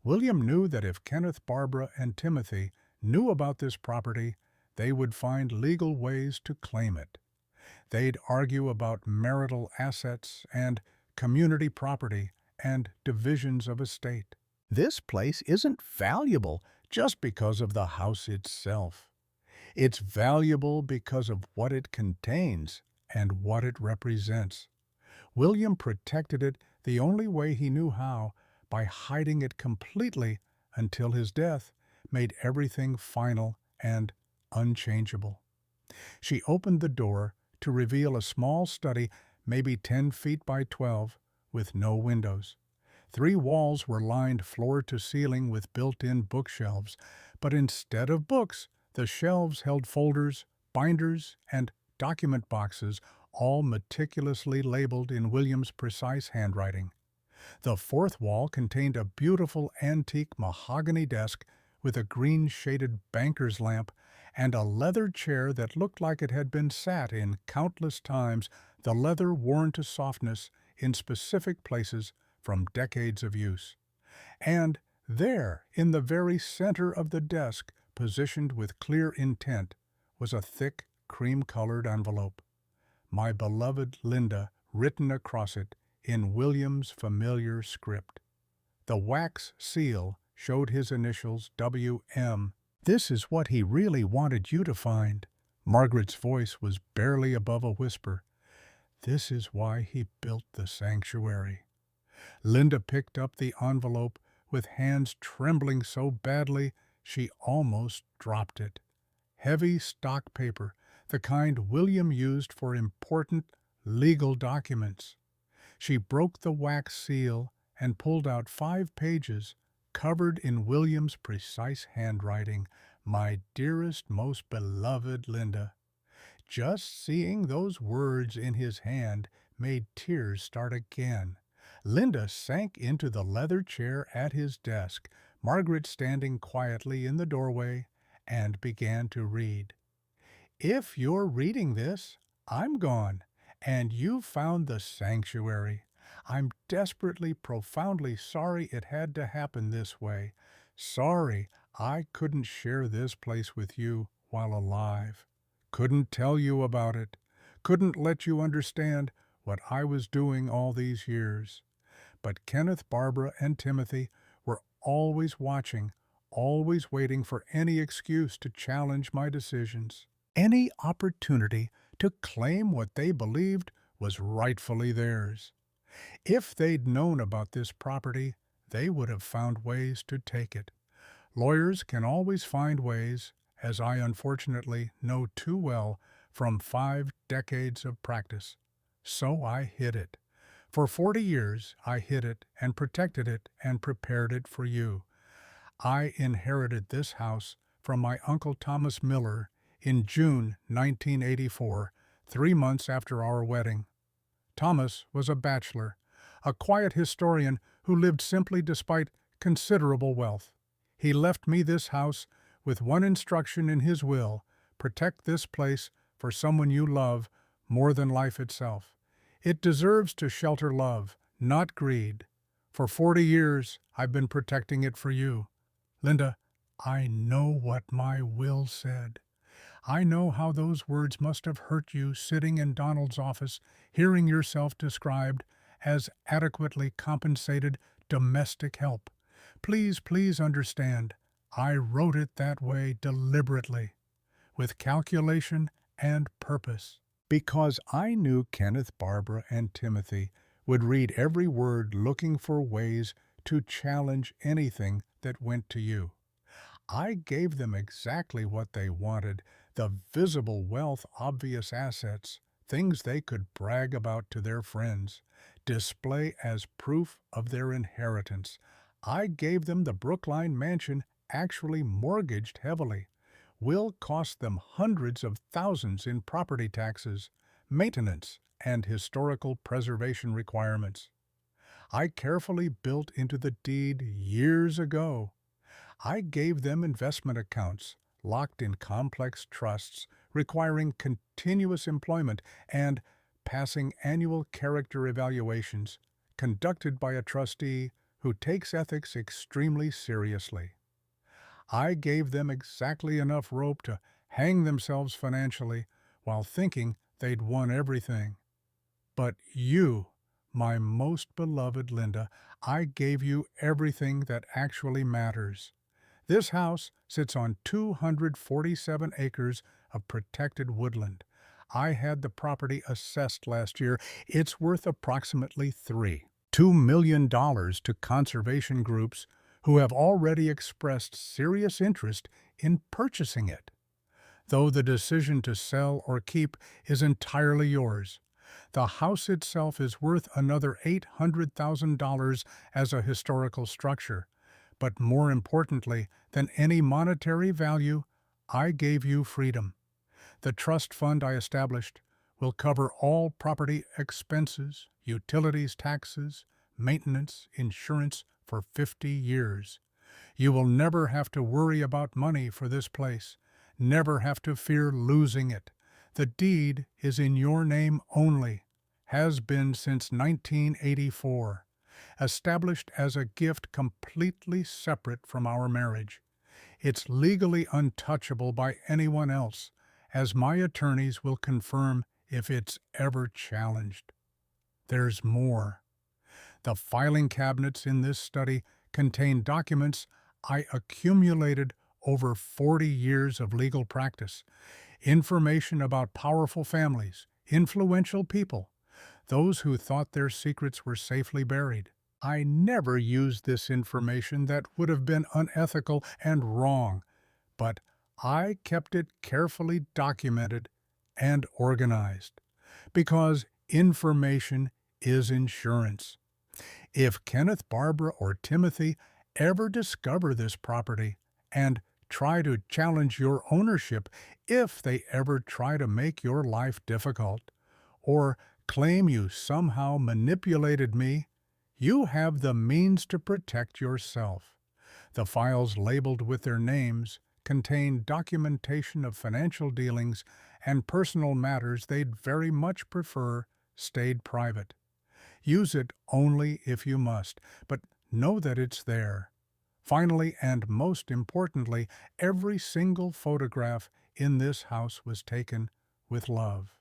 William knew that if Kenneth, Barbara, and Timothy knew about this property, they would find legal ways to claim it. They'd argue about marital assets and community property and divisions of estate. This place isn't valuable just because of the house itself. It's valuable because of what it contains and what it represents. William protected it the only way he knew how, by hiding it completely until his death made everything final and unchangeable. She opened the door to reveal a small study, maybe 10 feet by 12, with no windows. 3 walls were lined floor to ceiling with built-in bookshelves, but instead of books, the shelves held folders, binders, and document boxes, all meticulously labeled in William's precise handwriting. The 4th wall contained a beautiful antique mahogany desk with a green-shaded banker's lamp and a leather chair that looked like it had been sat in countless times, the leather worn to softness in specific places from decades of use. And there, in the very center of the desk, positioned with clear intent, was a thick, cream-colored envelope. "My beloved Linda," written across it in William's familiar script. The wax seal showed his initials W.M. "This is what he really wanted you to find." Margaret's voice was barely above a whisper. "This is why he built the sanctuary." Linda picked up the envelope with hands trembling so badly she almost dropped it. Heavy stock paper, the kind William used for important legal documents. She broke the wax seal and pulled out 5 pages, covered in William's precise handwriting. "My dearest, most beloved Linda." Just seeing those words in his hand made tears start again. Linda sank into the leather chair at his desk, Margaret standing quietly in the doorway, and began to read. "If you're reading this, I'm gone, and you've found the sanctuary. I'm desperately, profoundly sorry it had to happen this way. Sorry I couldn't share this place with you while alive. Couldn't tell you about it. Couldn't let you understand what I was doing all these years. But Kenneth, Barbara, and Timothy were always watching, always waiting for any excuse to challenge my decisions, any opportunity to claim what they believed was rightfully theirs. If they'd known about this property, they would have found ways to take it. Lawyers can always find ways, as I unfortunately know too well from 5 decades of practice. So I hid it. For 40 years I hid it and protected it and prepared it for you. I inherited this house from my Uncle Thomas Miller in June 1984, 3 months after our wedding. Thomas was a bachelor, a quiet historian who lived simply despite considerable wealth. He left me this house with one instruction in his will: protect this place for someone you love more than life itself. It deserves to shelter love, not greed. For 40 years I've been protecting it for you. Linda, I know what my will said. I know how those words must have hurt you sitting in Donald's office, hearing yourself described as adequately compensated domestic help. Please, please understand, I wrote it that way deliberately, with calculation and purpose, because I knew Kenneth, Barbara, and Timothy would read every word looking for ways to challenge anything that went to you. I gave them exactly what they wanted: the visible wealth, obvious assets, things they could brag about to their friends, display as proof of their inheritance. I gave them the Brookline mansion, actually mortgaged heavily. Will cost them hundreds of thousands in property taxes, maintenance, and historical preservation requirements. I carefully built into the deed years ago. I gave them investment accounts, locked in complex trusts, requiring continuous employment and passing annual character evaluations, conducted by a trustee who takes ethics extremely seriously. I gave them exactly enough rope to hang themselves financially while thinking they'd won everything. But you, my most beloved Linda, I gave you everything that actually matters. This house sits on 247 acres of protected woodland. I had the property assessed last year. It's worth approximately $2 million to conservation groups who have already expressed serious interest in purchasing it, though the decision to sell or keep is entirely yours. The house itself is worth another $800,000 as a historical structure, but more importantly than any monetary value, I gave you freedom. The trust fund I established will cover all property expenses, utilities, taxes, maintenance, insurance for 50 years. You will never have to worry about money for this place, never have to fear losing it. The deed is in your name only, has been since 1984, established as a gift completely separate from our marriage. It's legally untouchable by anyone else, as my attorneys will confirm if it's ever challenged. There's more. The filing cabinets in this study contain documents I accumulated over 40 years of legal practice, information about powerful families, influential people, those who thought their secrets were safely buried. I never used this information that would have been unethical and wrong, but I kept it carefully documented and organized because information is insurance. If Kenneth, Barbara, or Timothy ever discover this property and try to challenge your ownership, if they ever try to make your life difficult, or claim you somehow manipulated me, you have the means to protect yourself. The files labeled with their names contain documentation of financial dealings and personal matters they'd very much prefer stayed private. Use it only if you must, but know that it's there. Finally, and most importantly, every single photograph in this house was taken with love.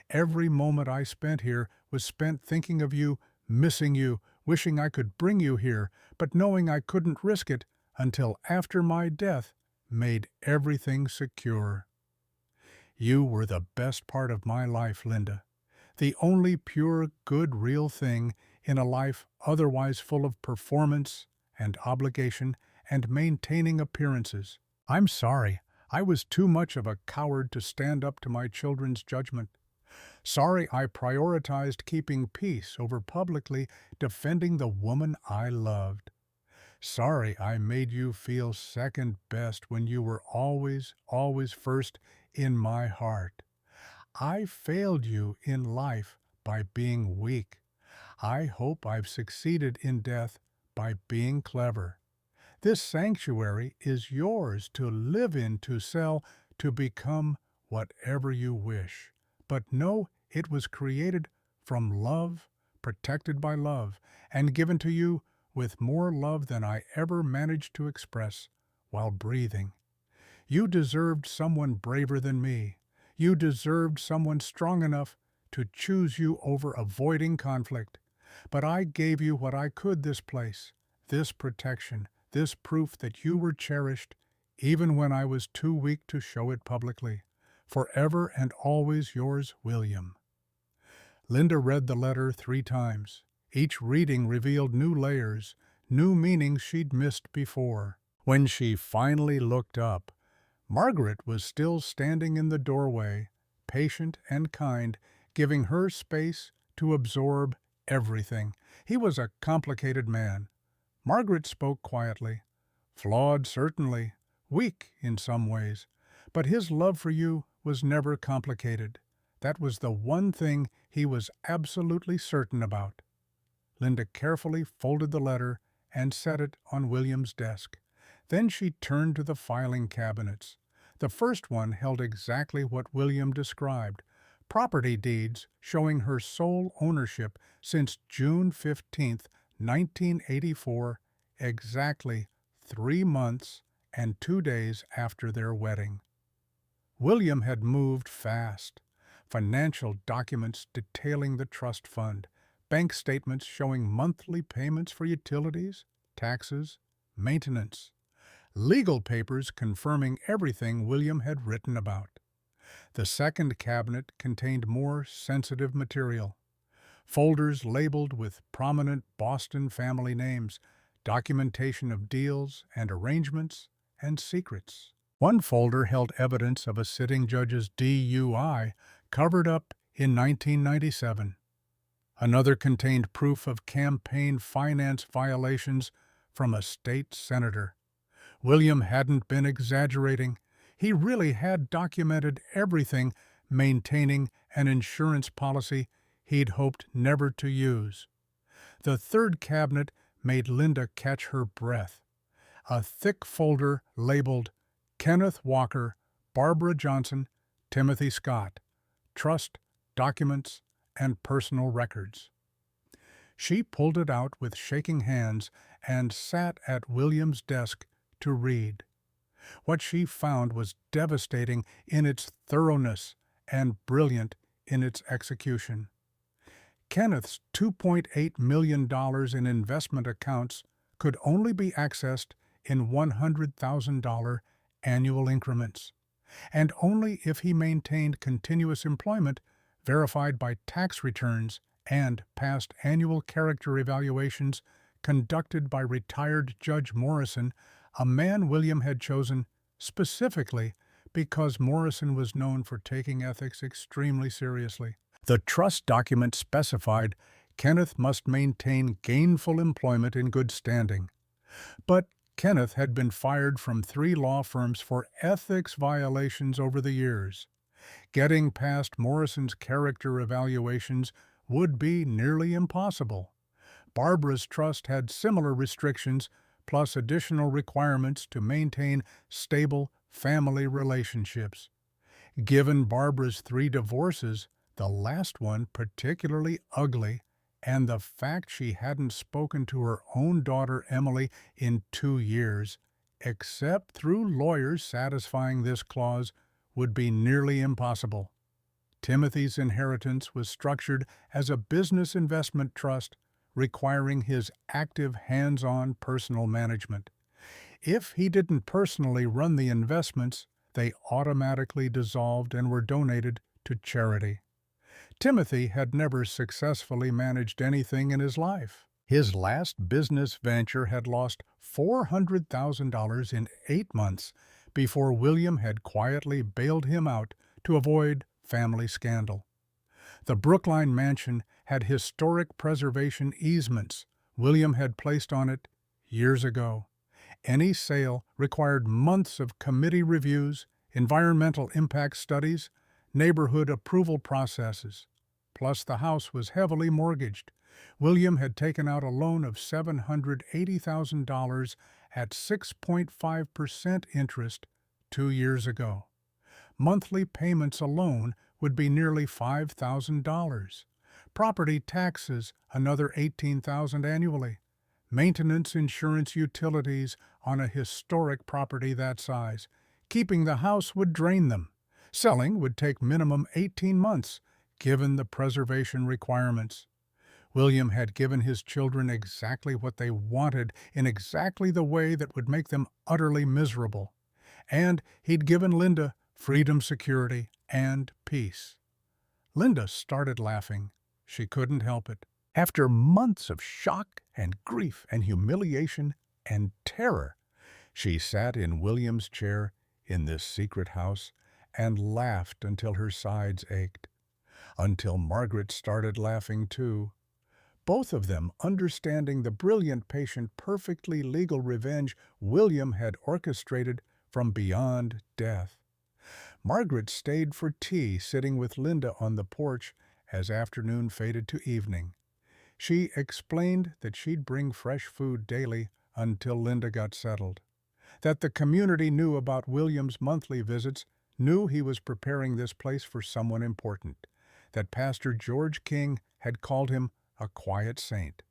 Every moment I spent here was spent thinking of you, missing you, wishing I could bring you here, but knowing I couldn't risk it until after my death made everything secure. You were the best part of my life, Linda. The only pure, good, real thing in a life otherwise full of performance and obligation and maintaining appearances. I'm sorry, I was too much of a coward to stand up to my children's judgment. Sorry I prioritized keeping peace over publicly defending the woman I loved. Sorry I made you feel second best when you were always, always first in my heart. I failed you in life by being weak. I hope I've succeeded in death by being clever. This sanctuary is yours to live in, to sell, to become whatever you wish. But know it was created from love, protected by love, and given to you with more love than I ever managed to express while breathing. You deserved someone braver than me. You deserved someone strong enough to choose you over avoiding conflict. But I gave you what I could this place, this protection, this proof that you were cherished, even when I was too weak to show it publicly. Forever and always yours, William. Linda read the letter 3 times. Each reading revealed new layers, new meanings she'd missed before. When she finally looked up, Margaret was still standing in the doorway, patient and kind, giving her space to absorb everything. He was a complicated man. Margaret spoke quietly. Flawed, certainly, weak in some ways, but his love for you was never complicated. That was the one thing he was absolutely certain about. Linda carefully folded the letter and set it on William's desk. Then she turned to the filing cabinets. The first one held exactly what William described, property deeds showing her sole ownership since June 15, 1984, exactly 3 months and 2 days after their wedding. William had moved fast. Financial documents detailing the trust fund, bank statements showing monthly payments for utilities, taxes, maintenance, legal papers confirming everything William had written about. The second cabinet contained more sensitive material, folders labeled with prominent Boston family names, documentation of deals and arrangements, and secrets. One folder held evidence of a sitting judge's DUI covered up in 1997. Another contained proof of campaign finance violations from a state senator. William hadn't been exaggerating. He really had documented everything, maintaining an insurance policy he'd hoped never to use. The third cabinet made Linda catch her breath. A thick folder labeled Kenneth Walker, Barbara Johnson, Timothy Scott, Trust, Documents, and Personal Records. She pulled it out with shaking hands and sat at William's desk to read. What she found was devastating in its thoroughness and brilliant in its execution. Kenneth's $2.8 million in investment accounts could only be accessed in $100,000 annual increments, and only if he maintained continuous employment verified by tax returns and past annual character evaluations conducted by retired Judge Morrison, a man William had chosen specifically because Morrison was known for taking ethics extremely seriously. The trust document specified Kenneth must maintain gainful employment in good standing. But Kenneth had been fired from 3 law firms for ethics violations over the years. Getting past Morrison's character evaluations would be nearly impossible. Barbara's trust had similar restrictions, plus additional requirements to maintain stable family relationships. Given Barbara's 3 divorces, the last one particularly ugly, and the fact she hadn't spoken to her own daughter Emily in 2 years, except through lawyers satisfying this clause, would be nearly impossible. Timothy's inheritance was structured as a business investment trust, requiring his active hands-on personal management. If he didn't personally run the investments, they automatically dissolved and were donated to charity. Timothy had never successfully managed anything in his life. His last business venture had lost $400,000 in 8 months before William had quietly bailed him out to avoid family scandal. The Brookline mansion had historic preservation easements William had placed on it years ago. Any sale required months of committee reviews, environmental impact studies, neighborhood approval processes. Plus, the house was heavily mortgaged. William had taken out a loan of $780,000 at 6.5% interest 2 years ago. Monthly payments alone would be nearly $5,000. Property taxes, another $18,000 annually. Maintenance, insurance, utilities on a historic property that size. Keeping the house would drain them. Selling would take minimum 18 months, given the preservation requirements. William had given his children exactly what they wanted in exactly the way that would make them utterly miserable. And he'd given Linda freedom, security, and peace. Linda started laughing. She couldn't help it. After months of shock and grief and humiliation and terror, she sat in William's chair in this secret house and laughed until her sides ached. Until Margaret started laughing too. Both of them understanding the brilliant, patient, perfectly legal revenge William had orchestrated from beyond death. Margaret stayed for tea, sitting with Linda on the porch as afternoon faded to evening. She explained that she'd bring fresh food daily until Linda got settled, that the community knew about William's monthly visits, knew he was preparing this place for someone important, that Pastor George King had called him a quiet saint,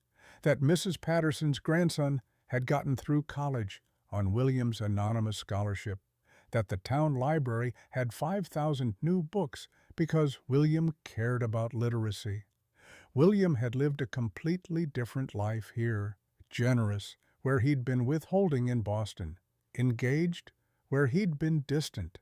that Mrs. Patterson's grandson had gotten through college on William's anonymous scholarship, that the town library had 5,000 new books because William cared about literacy. William had lived a completely different life here, generous where he'd been withholding in Boston, engaged where he'd been distant,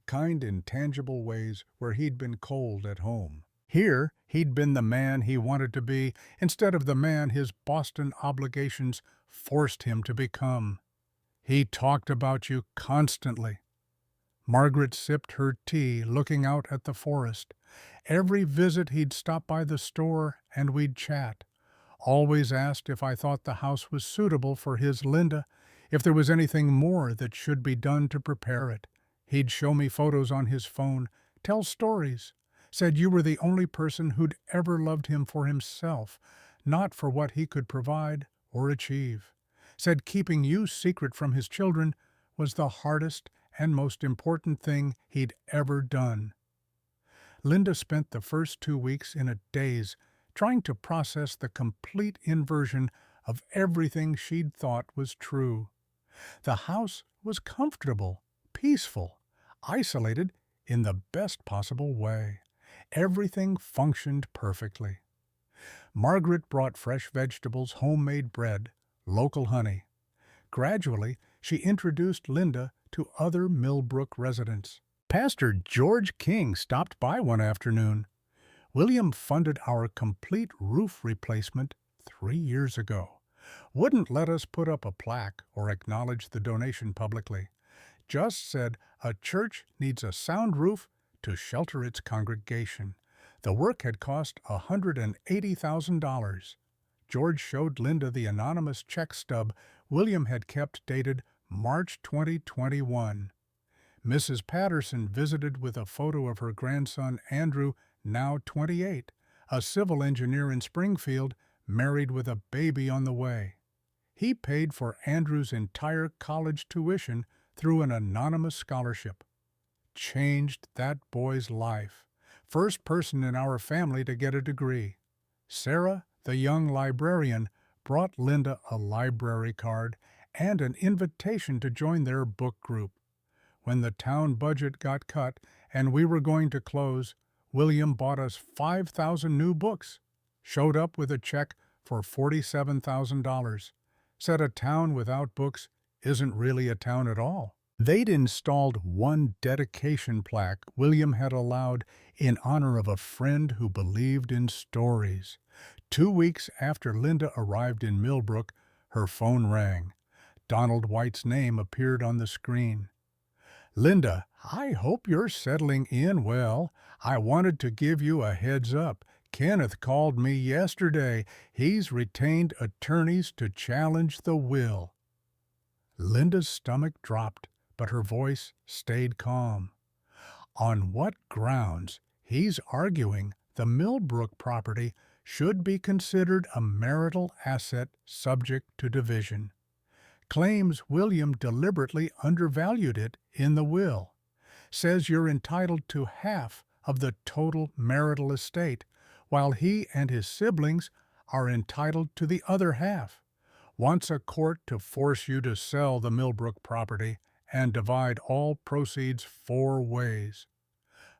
kind in tangible ways where he'd been cold at home. Here, he'd been the man he wanted to be instead of the man his Boston obligations forced him to become. He talked about you constantly. Margaret sipped her tea, looking out at the forest. Every visit he'd stop by the store and we'd chat. Always asked if I thought the house was suitable for his Linda, if there was anything more that should be done to prepare it. He'd show me photos on his phone, tell stories. Said you were the only person who'd ever loved him for himself, not for what he could provide or achieve. Said keeping you secret from his children was the hardest and most important thing he'd ever done. Linda spent the first 2 weeks in a daze, trying to process the complete inversion of everything she'd thought was true. The house was comfortable, peaceful, isolated in the best possible way. Everything functioned perfectly. Margaret brought fresh vegetables, homemade bread, local honey. Gradually, she introduced Linda to other Milbrook residents. Pastor George King stopped by one afternoon. William funded our complete roof replacement 3 years ago. Wouldn't let us put up a plaque or acknowledge the donation publicly. Just said a church needs a sound roof to shelter its congregation. The work had cost $180,000. George showed Linda the anonymous check stub William had kept dated March 2021. Mrs. Patterson visited with a photo of her grandson Andrew, now 28, a civil engineer in Springfield, married with a baby on the way. He paid for Andrew's entire college tuition through an anonymous scholarship. Changed that boy's life. First person in our family to get a degree. Sarah, the young librarian, brought Linda a library card and an invitation to join their book group. When the town budget got cut and we were going to close, William bought us 5,000 new books, showed up with a check for $47,000, said a town without books isn't really a town at all. They'd installed one dedication plaque William had allowed in honor of a friend who believed in stories. 2 weeks after Linda arrived in Milbrook, her phone rang. Donald White's name appeared on the screen. "Linda, I hope you're settling in well. I wanted to give you a heads up. Kenneth called me yesterday. He's retained attorneys to challenge the will." Linda's stomach dropped, but her voice stayed calm. "On what grounds? He's arguing the Milbrook property should be considered a marital asset subject to division. Claims William deliberately undervalued it in the will. Says you're entitled to half of the total marital estate, while he and his siblings are entitled to the other half. Wants a court to force you to sell the Milbrook property and divide all proceeds 4 ways.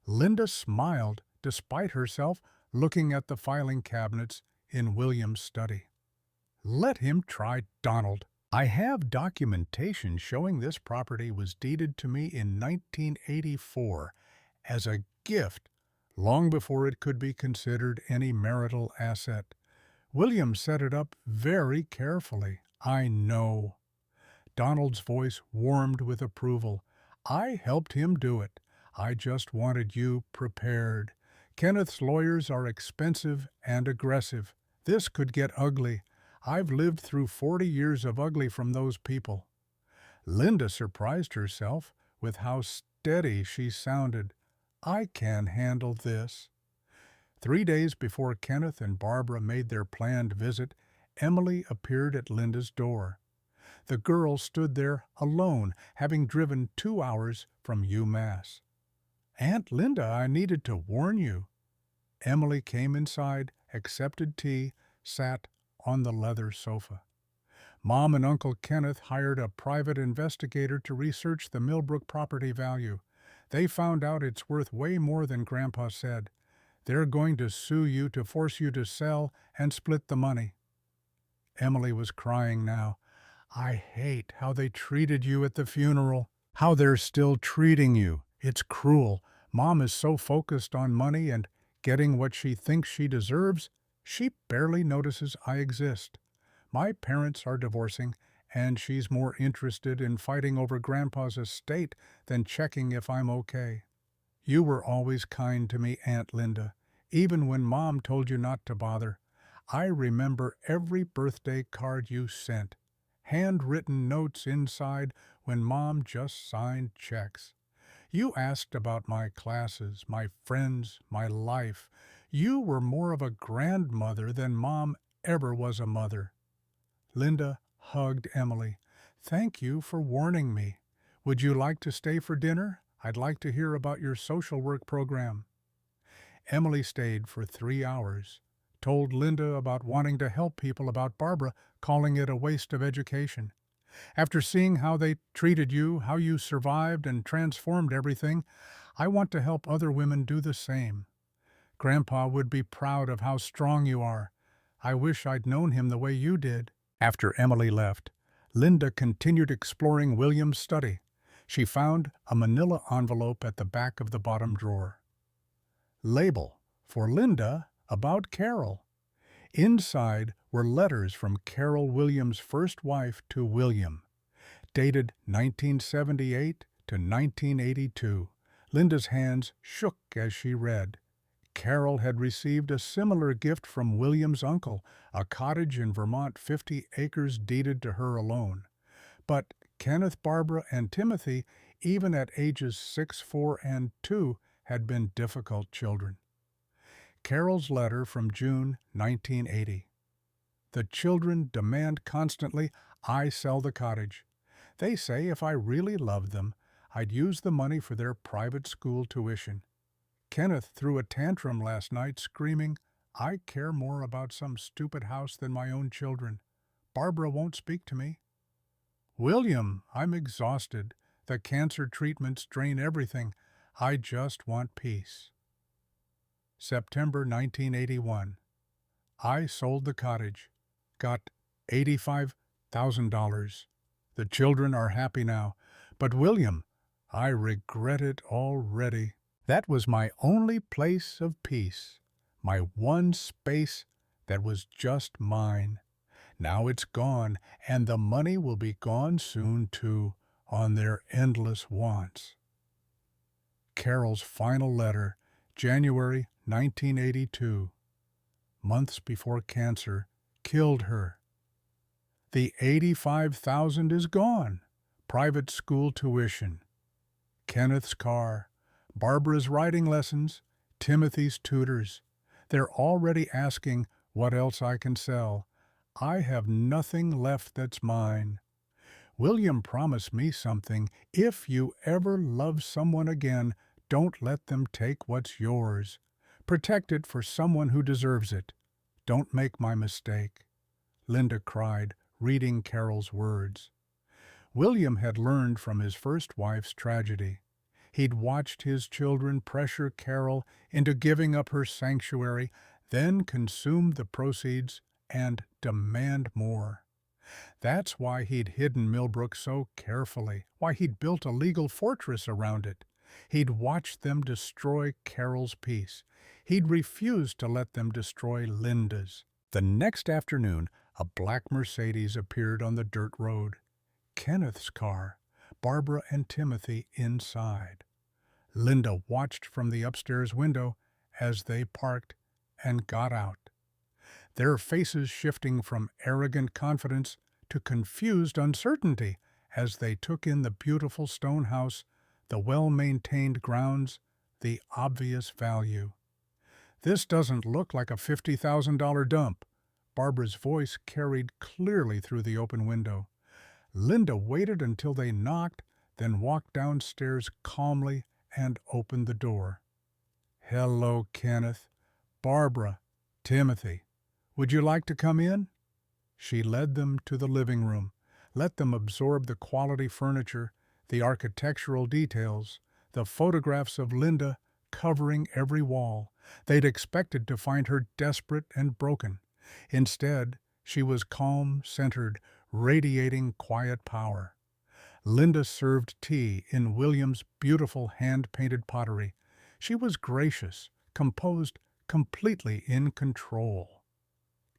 Linda smiled despite herself, looking at the filing cabinets in William's study. "Let him try, Donald. I have documentation showing this property was deeded to me in 1984 as a gift, long before it could be considered any marital asset. William set it up very carefully. I know." Donald's voice warmed with approval. "I helped him do it. I just wanted you prepared. Kenneth's lawyers are expensive and aggressive. This could get ugly. I've lived through 40 years of ugly from those people." Linda surprised herself with how steady she sounded. "I can handle this." 3 days before Kenneth and Barbara made their planned visit, Emily appeared at Linda's door. The girl stood there alone, having driven 2 hours from UMass. "Aunt Linda, I needed to warn you." Emily came inside, accepted tea, sat on the leather sofa. "Mom and Uncle Kenneth hired a private investigator to research the Milbrook property value. They found out it's worth way more than Grandpa said. They're going to sue you to force you to sell and split the money." Emily was crying now. "I hate how they treated you at the funeral. How they're still treating you. It's cruel. Mom is so focused on money and getting what she thinks she deserves, she barely notices I exist. My parents are divorcing, and she's more interested in fighting over Grandpa's estate than checking if I'm okay. You were always kind to me, Aunt Linda, even when Mom told you not to bother. I remember every birthday card you sent. Handwritten notes inside when Mom just signed checks. You asked about my classes, my friends, my life. You were more of a grandmother than Mom ever was a mother." Linda hugged Emily. "Thank you for warning me. Would you like to stay for dinner? I'd like to hear about your social work program." Emily stayed for 3 hours, told Linda about wanting to help people, about Barbara calling it a waste of education. "After seeing how they treated you, how you survived and transformed everything, I want to help other women do the same. Grandpa would be proud of how strong you are. I wish I'd known him the way you did." After Emily left, Linda continued exploring William's study. She found a manila envelope at the back of the bottom drawer. Label, "For Linda, about Carol." Inside were letters from Carol Williams' first wife to William, dated 1978 to 1982. Linda's hands shook as she read. Carol had received a similar gift from William's uncle, a cottage in Vermont, 50 acres deeded to her alone. But Kenneth, Barbara, and Timothy, even at ages 6, 4, and 2, had been difficult children. Carol's letter from June 1980. "The children demand constantly I sell the cottage. They say if I really loved them, I'd use the money for their private school tuition. Kenneth threw a tantrum last night screaming, 'I care more about some stupid house than my own children. Barbara won't speak to me.' William, I'm exhausted. The cancer treatments drain everything. I just want peace." September 1981. I sold the cottage. Got $85,000. The children are happy now. But William, I regret it already. That was my only place of peace. My one space that was just mine. Now it's gone, and the money will be gone soon too, on their endless wants. Carol's final letter, January 1982. Months before cancer killed her. The $85,000 is gone. Private school tuition. Kenneth's car. Barbara's writing lessons. Timothy's tutors. They're already asking what else I can sell. I have nothing left that's mine. William promised me something. If you ever love someone again, don't let them take what's yours. Protect it for someone who deserves it. Don't make my mistake." Linda cried, reading Carol's words. William had learned from his first wife's tragedy. He'd watched his children pressure Carol into giving up her sanctuary, then consume the proceeds and demand more. That's why he'd hidden Milbrook so carefully, why he'd built a legal fortress around it. He'd watched them destroy Carol's peace. He'd refused to let them destroy Linda's. The next afternoon, a black Mercedes appeared on the dirt road. Kenneth's car, Barbara and Timothy inside. Linda watched from the upstairs window as they parked and got out, their faces shifting from arrogant confidence to confused uncertainty as they took in the beautiful stone house, the well-maintained grounds, the obvious value. "This doesn't look like a $50,000 dump." Barbara's voice carried clearly through the open window. Linda waited until they knocked, then walked downstairs calmly and opened the door. "Hello, Kenneth. Barbara. Timothy. Would you like to come in?" She led them to the living room, let them absorb the quality furniture, the architectural details, the photographs of Linda covering every wall. They'd expected to find her desperate and broken. Instead, she was calm, centered, radiating quiet power. Linda served tea in William's beautiful hand-painted pottery. She was gracious, composed, completely in control.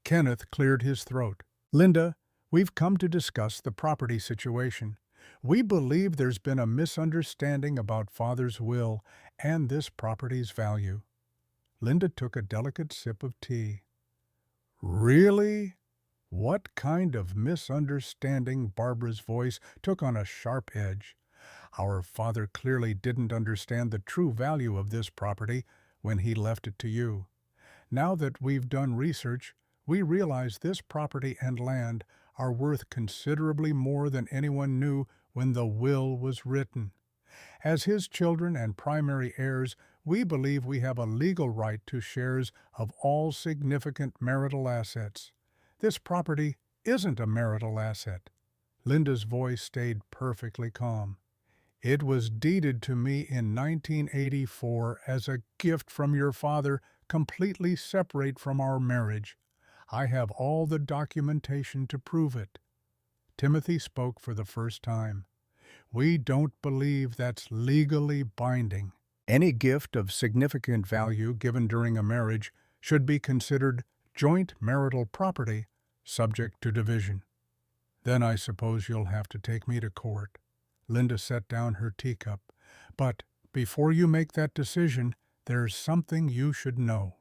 Kenneth cleared his throat. "Linda, we've come to discuss the property situation. We believe there's been a misunderstanding about Father's will and this property's value." Linda took a delicate sip of tea. "Really? What kind of misunderstanding?" Barbara's voice took on a sharp edge. "Our father clearly didn't understand the true value of this property when he left it to you. Now that we've done research, we realize this property and land are worth considerably more than anyone knew when the will was written. As his children and primary heirs, we believe we have a legal right to shares of all significant marital assets. This property isn't a marital asset." Linda's voice stayed perfectly calm. "It was deeded to me in 1984 as a gift from your father, completely separate from our marriage. I have all the documentation to prove it." Timothy spoke for the first time. "We don't believe that's legally binding. Any gift of significant value given during a marriage should be considered joint marital property, subject to division." "Then I suppose you'll have to take me to court." Linda set down her teacup. "But before you make that decision, there's something you should know."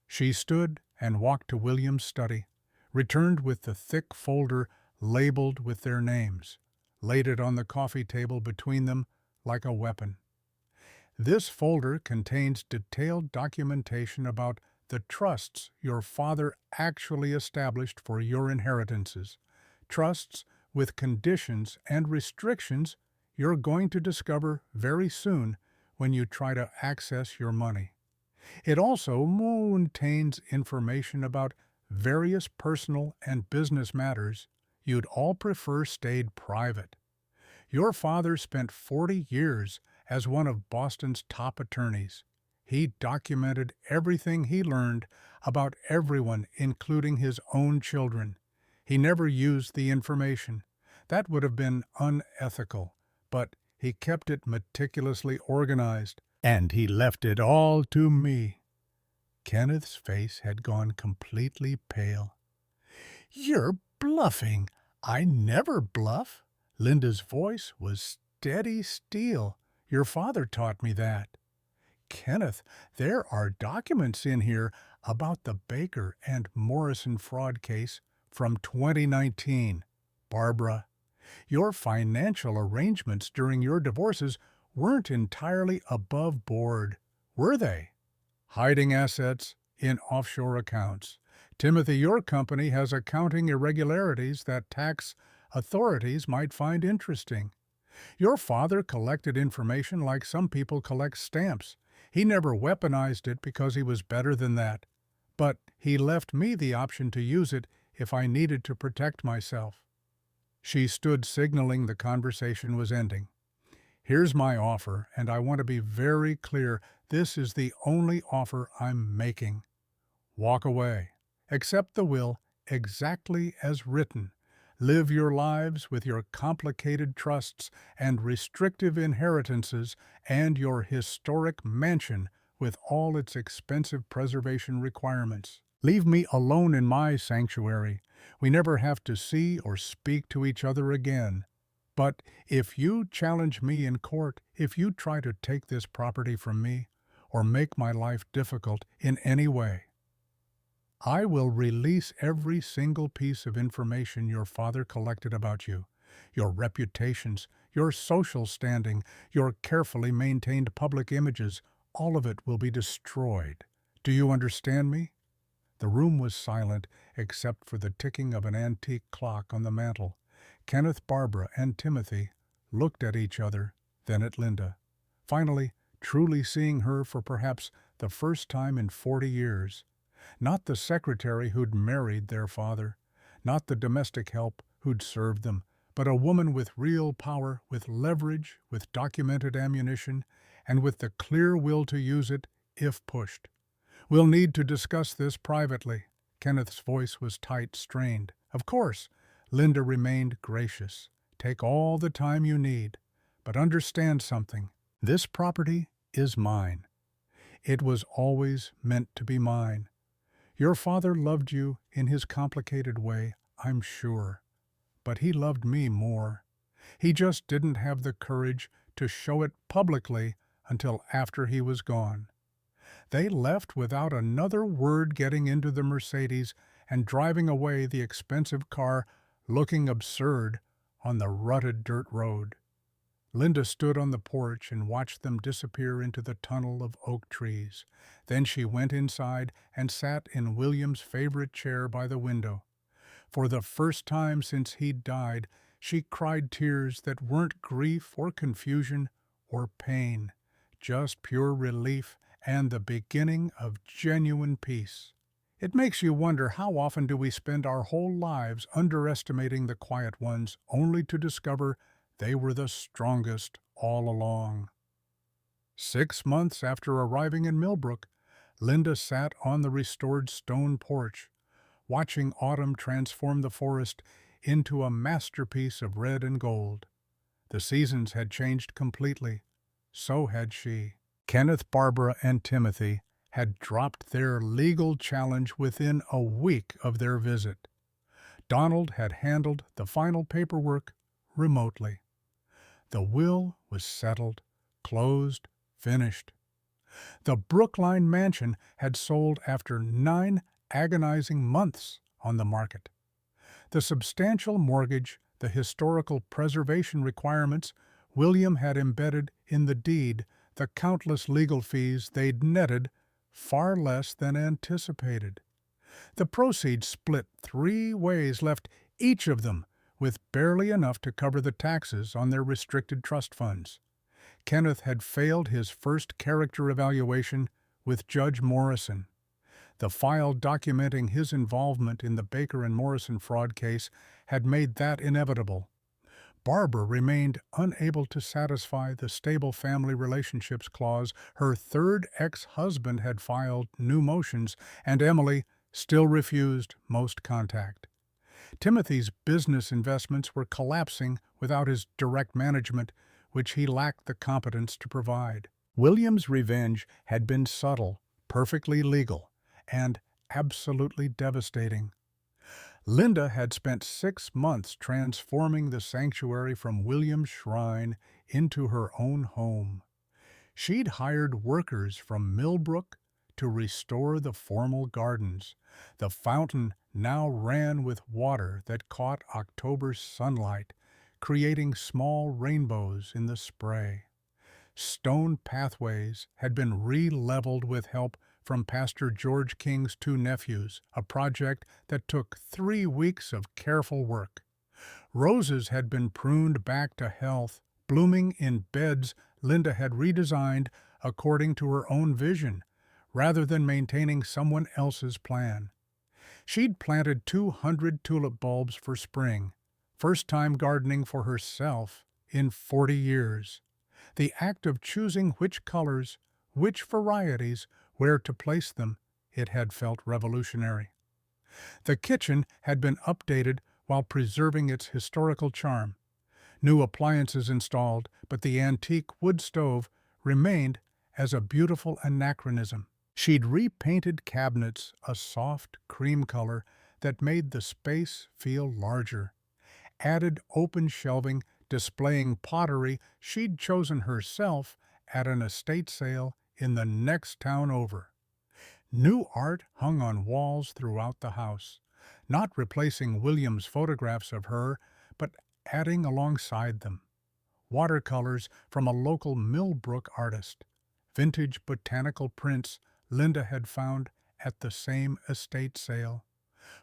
She stood and walked to William's study, returned with the thick folder labeled with their names, laid it on the coffee table between them like a weapon. "This folder contains detailed documentation about the trusts your father actually established for your inheritances, trusts with conditions and restrictions you're going to discover very soon when you try to access your money. It also contains information about various personal and business matters you'd all prefer stayed private. Your father spent 40 years as one of Boston's top attorneys. He documented everything he learned about everyone, including his own children. He never used the information. That would have been unethical, but he kept it meticulously organized, and he left it all to me." Kenneth's face had gone completely pale. "You're bluffing." "I never bluff." Linda's voice was steady steel. "Your father taught me that." "Kenneth, there are documents in here about the Baker and Morrison fraud case from 2019. Barbara, your financial arrangements during your divorces weren't entirely above board, were they? Hiding assets in offshore accounts. Timothy, your company has accounting irregularities that tax authorities might find interesting. Your father collected information like some people collect stamps. He never weaponized it because he was better than that. But he left me the option to use it if I needed to protect myself." She stood, signaling the conversation was ending. "Here's my offer, and I want to be very clear. This is the only offer I'm making. Walk away. Accept the will exactly as written. Live your lives with your complicated trusts and restrictive inheritances and your historic mansion with all its expensive preservation requirements. Leave me alone in my sanctuary. We never have to see or speak to each other again. But if you challenge me in court, if you try to take this property from me, or make my life difficult in any way, I will release every single piece of information your father collected about you, your reputations, your social standing, your carefully maintained public images. All of it will be destroyed. Do you understand me?" The room was silent except for the ticking of an antique clock on the mantel. Kenneth, Barbara, and Timothy looked at each other, then at Linda, finally truly seeing her for perhaps the first time in 40 years. Not the secretary who'd married their father, not the domestic help who'd served them, but a woman with real power, with leverage, with documented ammunition, and with the clear will to use it if pushed. "We'll need to discuss this privately." Kenneth's voice was tight, strained. "Of course." Linda remained gracious. "Take all the time you need. But understand something. This property is mine. It was always meant to be mine. Your father loved you in his complicated way, I'm sure. But he loved me more. He just didn't have the courage to show it publicly until after he was gone. They left without another word, getting into the Mercedes and driving away the expensive car, looking absurd on the rutted dirt road. Linda stood on the porch and watched them disappear into the tunnel of oak trees. Then she went inside and sat in William's favorite chair by the window. For the first time since he'd died, she cried tears that weren't grief or confusion or pain, just pure relief and the beginning of genuine peace. It makes you wonder, how often do we spend our whole lives underestimating the quiet ones, only to discover they were the strongest all along. 6 months after arriving in Milbrook, Linda sat on the restored stone porch, watching autumn transform the forest into a masterpiece of red and gold. The seasons had changed completely. So had she. Kenneth, Barbara, and Timothy had dropped their legal challenge within a week of their visit. Donald had handled the final paperwork remotely. The will was settled, closed, finished. The Brookline mansion had sold after 9 agonizing months on the market. The substantial mortgage, the historical preservation requirements William had embedded in the deed, the countless legal fees they'd netted, far less than anticipated. The proceeds split 3 ways left each of them with barely enough to cover the taxes on their restricted trust funds. Kenneth had failed his first character evaluation with Judge Morrison. The file documenting his involvement in the Baker and Morrison fraud case had made that inevitable. Barbara remained unable to satisfy the stable family relationships clause. Her third ex-husband had filed new motions, and Emily still refused most contact. Timothy's business investments were collapsing without his direct management, which he lacked the competence to provide. William's revenge had been subtle, perfectly legal, and absolutely devastating. Linda had spent 6 months transforming the sanctuary from William's shrine into her own home. She'd hired workers from Milbrook to restore the formal gardens. The fountain now ran with water that caught October's sunlight, creating small rainbows in the spray. Stone pathways had been re-leveled with help from Pastor George King's 2 nephews, a project that took 3 weeks of careful work. Roses had been pruned back to health, blooming in beds Linda had redesigned according to her own vision, rather than maintaining someone else's plan. She'd planted 200 tulip bulbs for spring, first-time gardening for herself in 40 years. The act of choosing which colors, which varieties, where to place them, it had felt revolutionary. The kitchen had been updated while preserving its historical charm. New appliances installed, but the antique wood stove remained as a beautiful anachronism. She'd repainted cabinets a soft cream color that made the space feel larger, added open shelving displaying pottery she'd chosen herself at an estate sale in the next town over. New art hung on walls throughout the house, not replacing William's photographs of her, but adding alongside them. Watercolors from a local Milbrook artist, vintage botanical prints Linda had found at the same estate sale,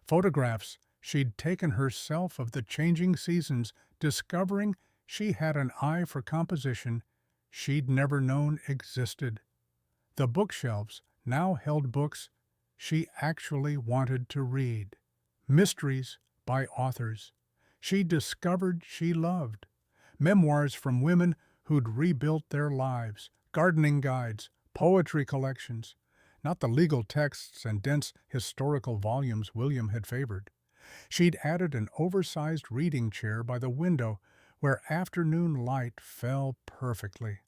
photographs she'd taken herself of the changing seasons, discovering she had an eye for composition she'd never known existed. The bookshelves now held books she actually wanted to read, mysteries by authors she discovered she loved, memoirs from women who'd rebuilt their lives, gardening guides, poetry collections, not the legal texts and dense historical volumes William had favored. She'd added an oversized reading chair by the window where afternoon light fell perfectly.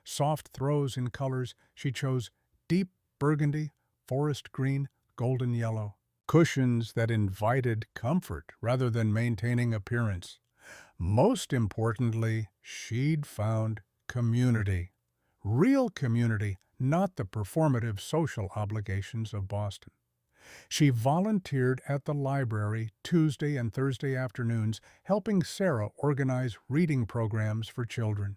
Soft throws in colors she chose deep burgundy, forest green, golden yellow. Cushions that invited comfort rather than maintaining appearance. Most importantly, she'd found community. Real community, not the performative social obligations of Boston. She volunteered at the library Tuesday and Thursday afternoons, helping Sarah organize reading programs for children.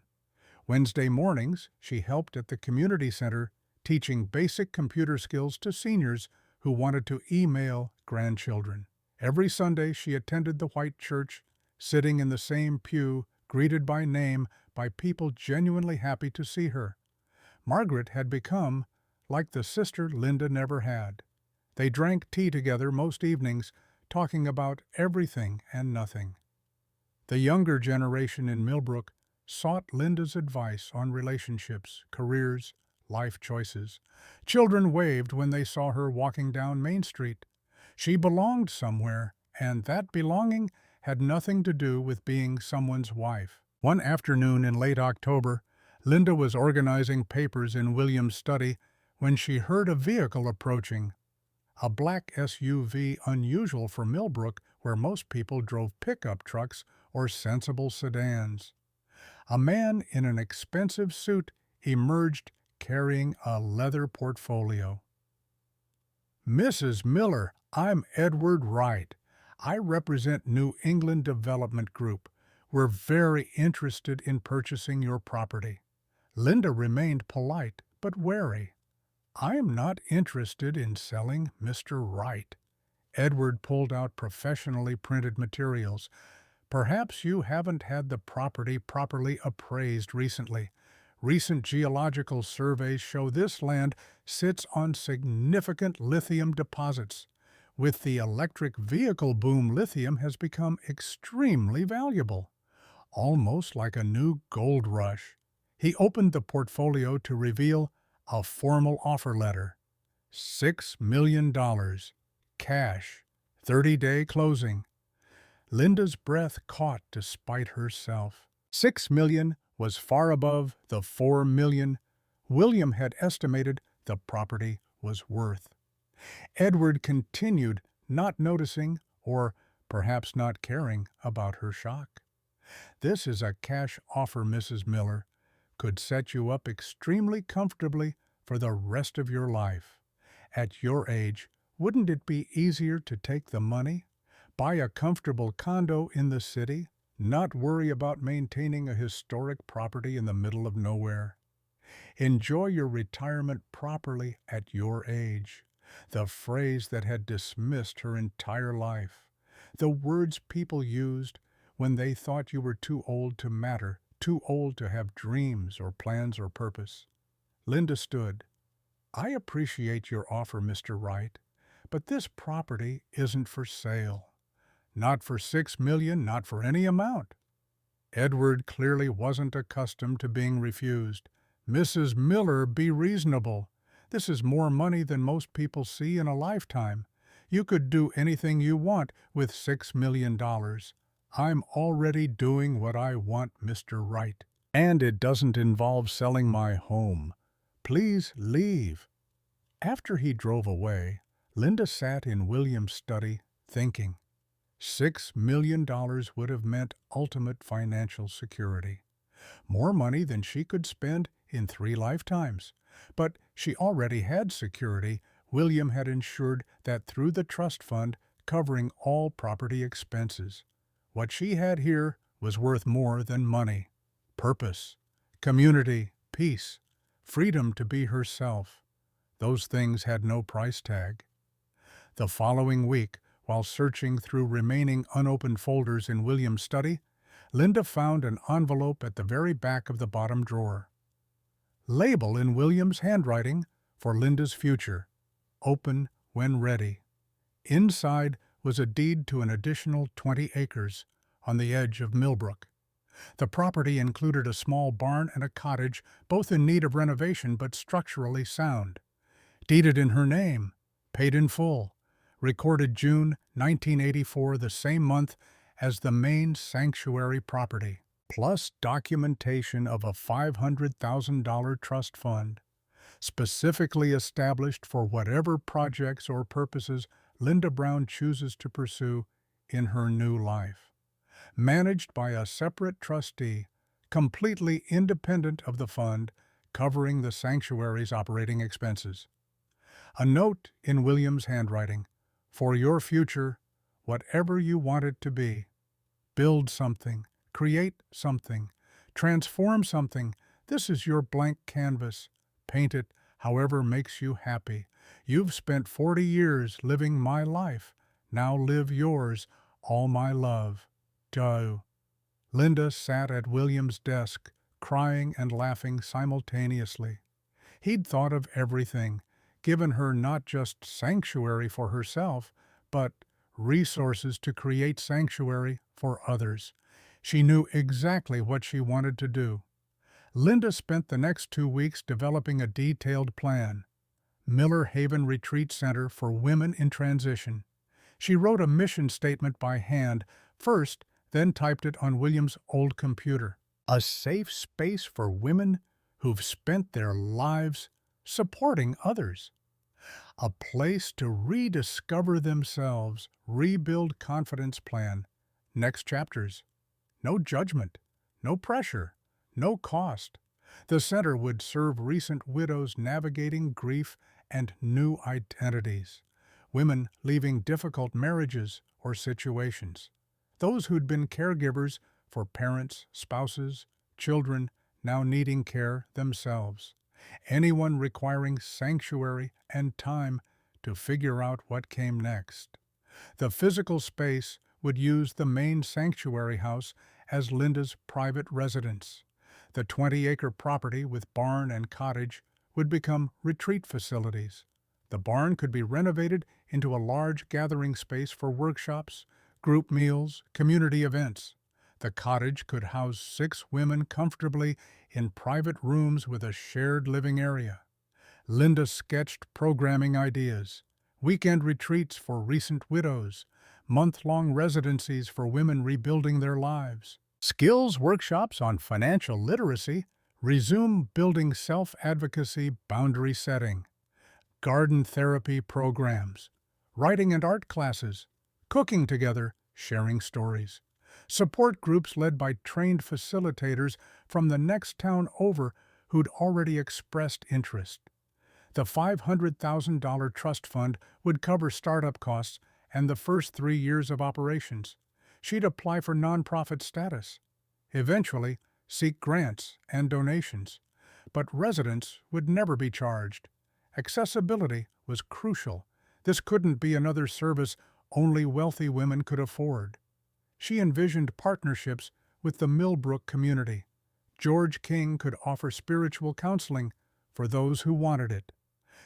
Wednesday mornings, she helped at the community center, teaching basic computer skills to seniors who wanted to email grandchildren. Every Sunday, she attended the white church, sitting in the same pew, greeted by name by people genuinely happy to see her. Margaret had become like the sister Linda never had. They drank tea together most evenings, talking about everything and nothing. The younger generation in Milbrook sought Linda's advice on relationships, careers, life choices. Children waved when they saw her walking down Main Street. She belonged somewhere, and that belonging had nothing to do with being someone's wife. One afternoon in late October, Linda was organizing papers in William's study when she heard a vehicle approaching. A black SUV, unusual for Milbrook, where most people drove pickup trucks or sensible sedans. A man in an expensive suit emerged carrying a leather portfolio. "Mrs. Miller, I'm Edward Wright. I represent New England Development Group. We're very interested in purchasing your property." Linda remained polite but wary. "I'm not interested in selling, Mr. Wright." Edward pulled out professionally printed materials. "Perhaps you haven't had the property properly appraised recently. Recent geological surveys show this land sits on significant lithium deposits. With the electric vehicle boom, lithium has become extremely valuable, almost like a new gold rush." He opened the portfolio to reveal a formal offer letter. $6 million. Cash. 30-day closing. Linda's breath caught despite herself. $6 million was far above the $4 million William had estimated the property was worth. Edward continued, not noticing, or perhaps not caring, about her shock. "This is a cash offer, Mrs. Miller. Could set you up extremely comfortably for the rest of your life. At your age, wouldn't it be easier to take the money, buy a comfortable condo in the city, not worry about maintaining a historic property in the middle of nowhere? Enjoy your retirement properly at your age." The phrase that had dismissed her entire life. The words people used when they thought you were too old to matter, too old to have dreams or plans or purpose. Linda stood. "I appreciate your offer, Mr. Wright, but this property isn't for sale. Not for $6 million, not for any amount." Edward clearly wasn't accustomed to being refused. "Mrs. Miller, be reasonable. This is more money than most people see in a lifetime. You could do anything you want with $6 million. I'm already doing what I want, Mr. Wright. And it doesn't involve selling my home. Please leave." After he drove away, Linda sat in William's study, thinking. $6 million would have meant ultimate financial security. More money than she could spend in 3 lifetimes. But she already had security. William had ensured that through the trust fund covering all property expenses. What she had here was worth more than money. Purpose, community, peace, freedom to be herself. Those things had no price tag. The following week, while searching through remaining unopened folders in William's study, Linda found an envelope at the very back of the bottom drawer. Label in William's handwriting for Linda's future. Open when ready. Inside was a deed to an additional 20 acres on the edge of Milbrook. The property included a small barn and a cottage, both in need of renovation but structurally sound. Deeded in her name, paid in full, recorded June 1984, the same month as the main sanctuary property, plus documentation of a $500,000 trust fund, specifically established for whatever projects or purposes Linda Brown chooses to pursue in her new life. Managed by a separate trustee, completely independent of the fund, covering the sanctuary's operating expenses. A note in William's handwriting, "For your future, whatever you want it to be. Build something, create something, transform something. This is your blank canvas. Paint it however makes you happy. You've spent 40 years living my life. Now live yours. All my love. Joe." Linda sat at William's desk, crying and laughing simultaneously. He'd thought of everything, given her not just sanctuary for herself, but resources to create sanctuary for others. She knew exactly what she wanted to do. Linda spent the next 2 weeks developing a detailed plan. Miller Haven Retreat Center for Women in Transition. She wrote a mission statement by hand first, then typed it on William's old computer. A safe space for women who've spent their lives supporting others. A place to rediscover themselves, rebuild confidence plan. Next chapters. No judgment, no pressure, no cost. The center would serve recent widows navigating grief and new identities, women leaving difficult marriages or situations, those who'd been caregivers for parents, spouses, children now needing care themselves, anyone requiring sanctuary and time to figure out what came next. The physical space would use the main sanctuary house as Linda's private residence. The 20-acre property with barn and cottage would become retreat facilities. The barn could be renovated into a large gathering space for workshops, group meals, community events. The cottage could house 6 women comfortably in private rooms with a shared living area. Linda sketched programming ideas, weekend retreats for recent widows, month-long residencies for women rebuilding their lives, skills workshops on financial literacy, resume building self-advocacy boundary setting, garden therapy programs, writing and art classes, cooking together, sharing stories, support groups led by trained facilitators from the next town over who'd already expressed interest. The $500,000 trust fund would cover startup costs and the first 3 years of operations. She'd apply for nonprofit status, eventually seek grants and donations. But residents would never be charged. Accessibility was crucial. This couldn't be another service only wealthy women could afford. She envisioned partnerships with the Milbrook community. George King could offer spiritual counseling for those who wanted it.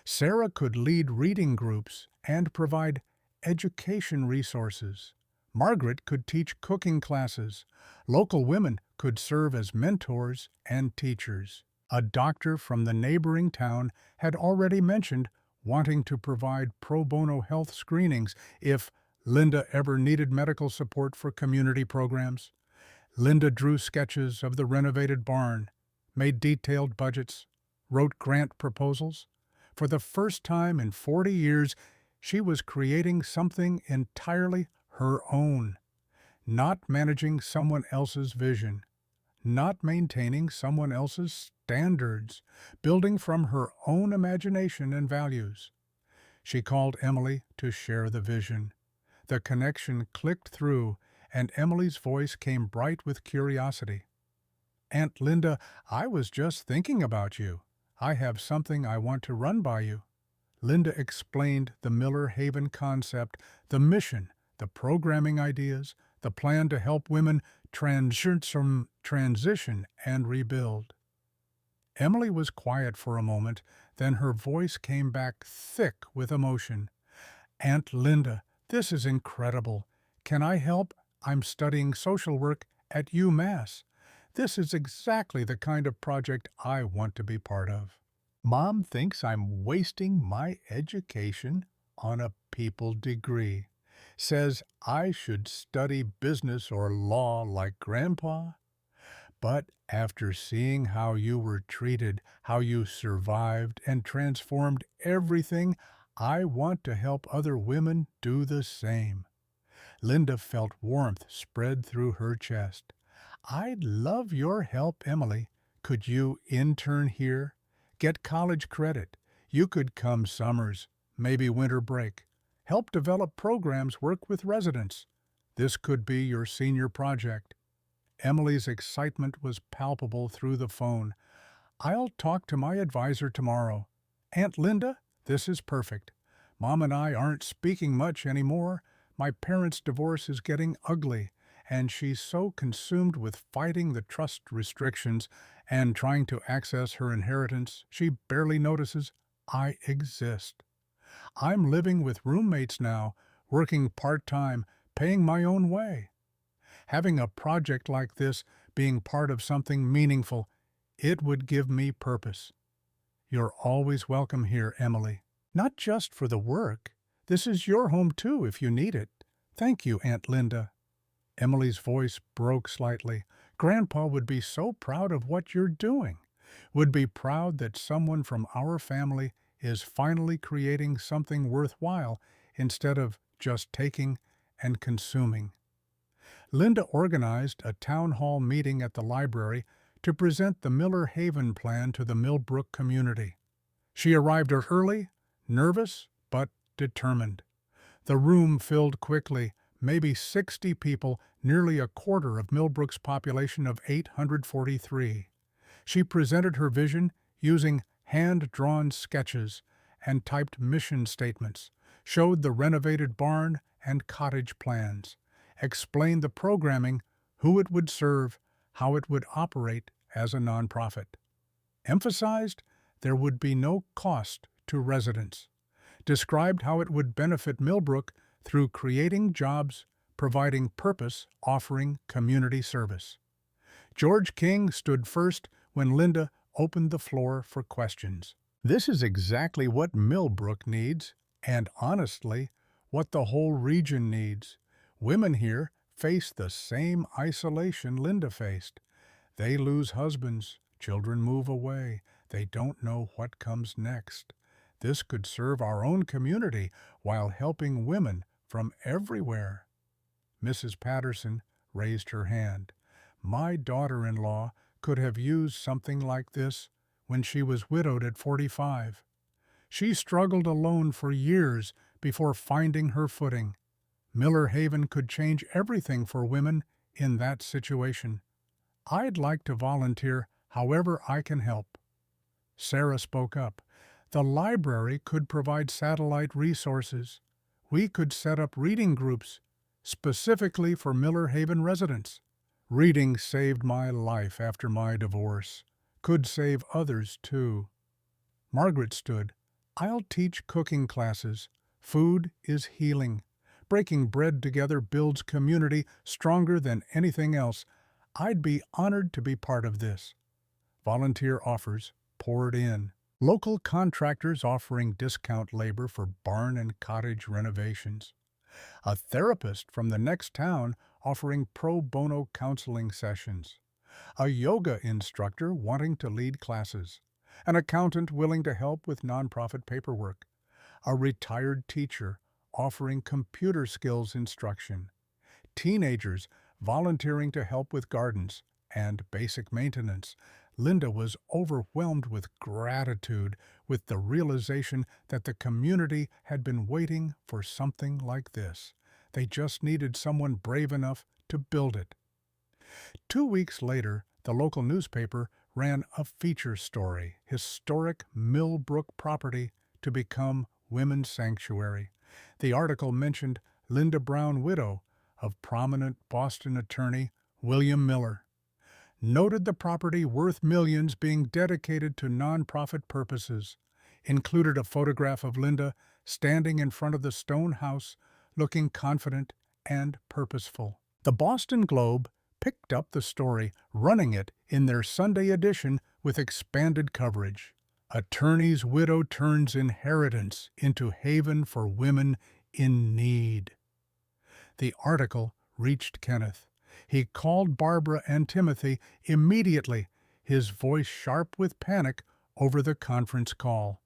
Sarah could lead reading groups and provide education resources. Margaret could teach cooking classes. Local women could serve as mentors and teachers. A doctor from the neighboring town had already mentioned wanting to provide pro bono health screenings if Linda ever needed medical support for community programs. Linda drew sketches of the renovated barn, made detailed budgets, wrote grant proposals. For the first time in 40 years, she was creating something entirely her own, not managing someone else's vision, not maintaining someone else's standards, building from her own imagination and values. She called Emily to share the vision. The connection clicked through, and Emily's voice came bright with curiosity. "Aunt Linda, I was just thinking about you. I have something I want to run by you." Linda explained the Miller Haven concept, the mission, the programming ideas, the plan to help women transition and rebuild. Emily was quiet for a moment, then her voice came back thick with emotion. "Aunt Linda, this is incredible. Can I help? I'm studying social work at UMass. This is exactly the kind of project I want to be part of. Mom thinks I'm wasting my education on a people degree. Says I should study business or law like Grandpa. But after seeing how you were treated, how you survived and transformed everything, I want to help other women do the same." Linda felt warmth spread through her chest. "I'd love your help, Emily. Could you intern here? Get college credit. You could come summers, maybe winter break. Help develop programs, work with residents. This could be your senior project." Emily's excitement was palpable through the phone. "I'll talk to my advisor tomorrow. Aunt Linda, this is perfect. Mom and I aren't speaking much anymore. My parents' divorce is getting ugly, and she's so consumed with fighting the trust restrictions and trying to access her inheritance, she barely notices I exist. I'm living with roommates now, working part-time, paying my own way. Having a project like this, being part of something meaningful, it would give me purpose. You're always welcome here, Emily. Not just for the work. This is your home too if you need it. Thank you, Aunt Linda." Emily's voice broke slightly. "Grandpa would be so proud of what you're doing. Would be proud that someone from our family is finally creating something worthwhile instead of just taking and consuming." Linda organized a town hall meeting at the library to present the Miller Haven plan to the Milbrook community. She arrived early, nervous but determined. The room filled quickly, maybe 60 people, nearly a quarter of Milbrook's population of 843. She presented her vision using hand-drawn sketches and typed mission statements, showed the renovated barn and cottage plans, explained the programming, who it would serve, how it would operate as a nonprofit. Emphasized there would be no cost to residents. Described how it would benefit Milbrook through creating jobs, providing purpose, offering community service. George King stood first when Linda opened the floor for questions. "This is exactly what Milbrook needs, and honestly, what the whole region needs. Women here face the same isolation Linda faced. They lose husbands, children move away, they don't know what comes next. This could serve our own community while helping women from everywhere." Mrs. Patterson raised her hand. "My daughter-in-law could have used something like this when she was widowed at 45. She struggled alone for years before finding her footing. Miller Haven could change everything for women in that situation. I'd like to volunteer however I can help." Sarah spoke up. "The library could provide satellite resources. We could set up reading groups specifically for Miller Haven residents. Reading saved my life after my divorce. Could save others too." Margaret stood. "I'll teach cooking classes. Food is healing. Breaking bread together builds community stronger than anything else. I'd be honored to be part of this." Volunteer offers poured in. Local contractors offering discount labor for barn and cottage renovations. A therapist from the next town offering pro bono counseling sessions. A yoga instructor wanting to lead classes. An accountant willing to help with nonprofit paperwork. A retired teacher offering computer skills instruction. Teenagers volunteering to help with gardens and basic maintenance. Linda was overwhelmed with gratitude with the realization that the community had been waiting for something like this. They just needed someone brave enough to build it. 2 weeks later, the local newspaper ran a feature story, Historic Milbrook Property to Become Women's Sanctuary. The article mentioned Linda Brown, widow of prominent Boston attorney William Miller. Noted the property worth millions being dedicated to nonprofit purposes. Included a photograph of Linda standing in front of the stone house, looking confident and purposeful. The Boston Globe picked up the story, running it in their Sunday edition with expanded coverage. Attorney's widow turns inheritance into haven for women in need. The article reached Kenneth. He called Barbara and Timothy immediately, his voice sharp with panic over the conference call.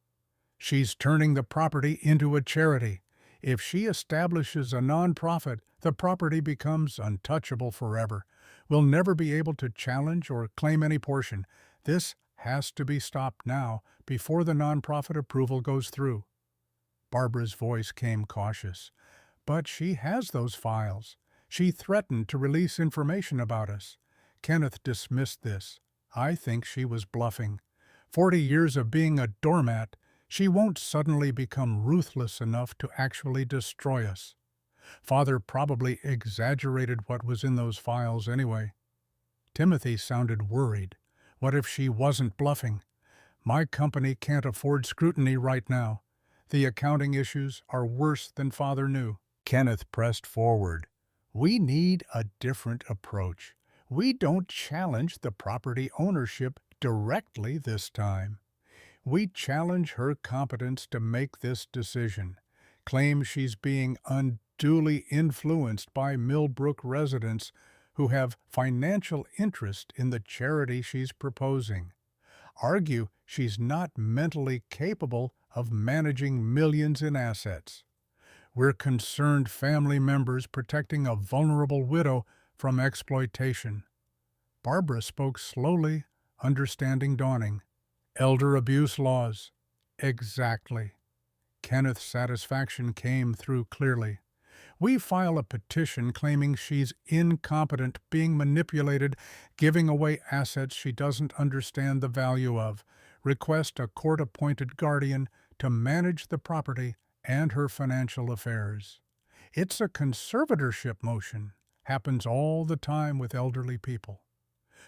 "She's turning the property into a charity. If she establishes a nonprofit, the property becomes untouchable forever. We'll never be able to challenge or claim any portion. This has to be stopped now before the nonprofit approval goes through." Barbara's voice came cautious. "But she has those files. She threatened to release information about us." Kenneth dismissed this. "I think she was bluffing. 40 years of being a doormat, she won't suddenly become ruthless enough to actually destroy us. Father probably exaggerated what was in those files anyway." Timothy sounded worried. "What if she wasn't bluffing? My company can't afford scrutiny right now. The accounting issues are worse than Father knew." Kenneth pressed forward. "We need a different approach. We don't challenge the property ownership directly this time. We challenge her competence to make this decision. claims she's being unduly influenced by Milbrook residents who have financial interest in the charity she's proposing, argue she's not mentally capable of managing millions in assets. We're concerned family members protecting a vulnerable widow from exploitation. Barbara spoke slowly, understanding dawning. Elder abuse laws. Exactly. Kenneth's satisfaction came through clearly. We file a petition claiming she's incompetent, being manipulated, giving away assets she doesn't understand the value of. Request a court-appointed guardian to manage the property and her financial affairs. It's a conservatorship motion. Happens all the time with elderly people.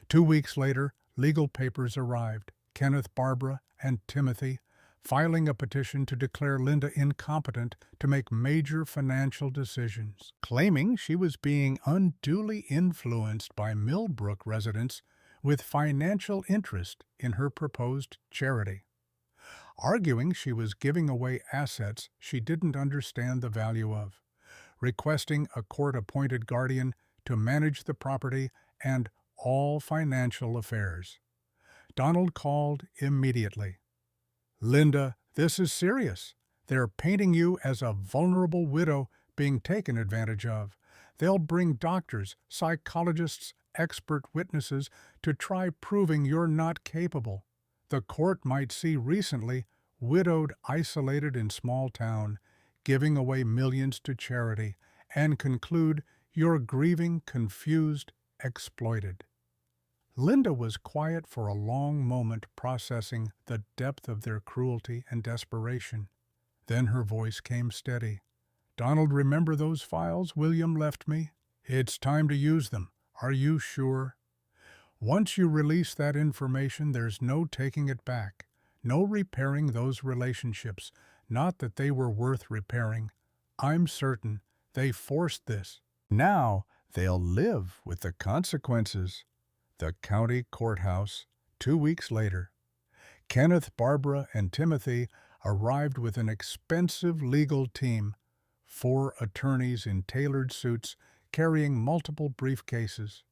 2 weeks later, legal papers arrived. Kenneth, Barbara, and Timothy filing a petition to declare Linda incompetent to make major financial decisions, claiming she was being unduly influenced by Milbrook residents with financial interest in her proposed charity, arguing she was giving away assets she didn't understand the value of, requesting a court-appointed guardian to manage the property and all financial affairs. Donald called immediately. Linda, this is serious. They're painting you as a vulnerable widow being taken advantage of. They'll bring doctors, psychologists, expert witnesses to try proving you're not capable. The court might see recently widowed isolated in small town, giving away millions to charity, and conclude you're grieving, confused, exploited. Linda was quiet for a long moment, processing the depth of their cruelty and desperation. Then her voice came steady. Donald, remember those files William left me? It's time to use them. Are you sure? Once you release that information, there's no taking it back. No repairing those relationships. Not that they were worth repairing. I'm certain they forced this. Now they'll live with the consequences. The county courthouse, 2 weeks later. Kenneth, Barbara, and Timothy arrived with an expensive legal team, 4 attorneys in tailored suits carrying multiple briefcases.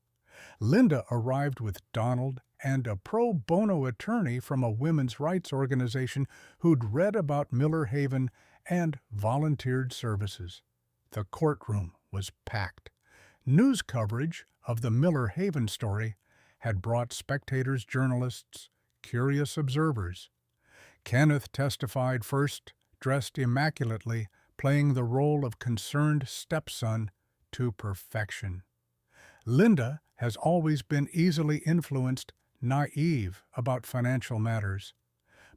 Linda arrived with Donald and a pro bono attorney from a women's rights organization who'd read about Miller Haven and volunteered services. The courtroom was packed. News coverage of the Miller Haven story had brought spectators, journalists, curious observers. Kenneth testified first, dressed immaculately, playing the role of concerned stepson to perfection. Linda has always been easily influenced, naive about financial matters.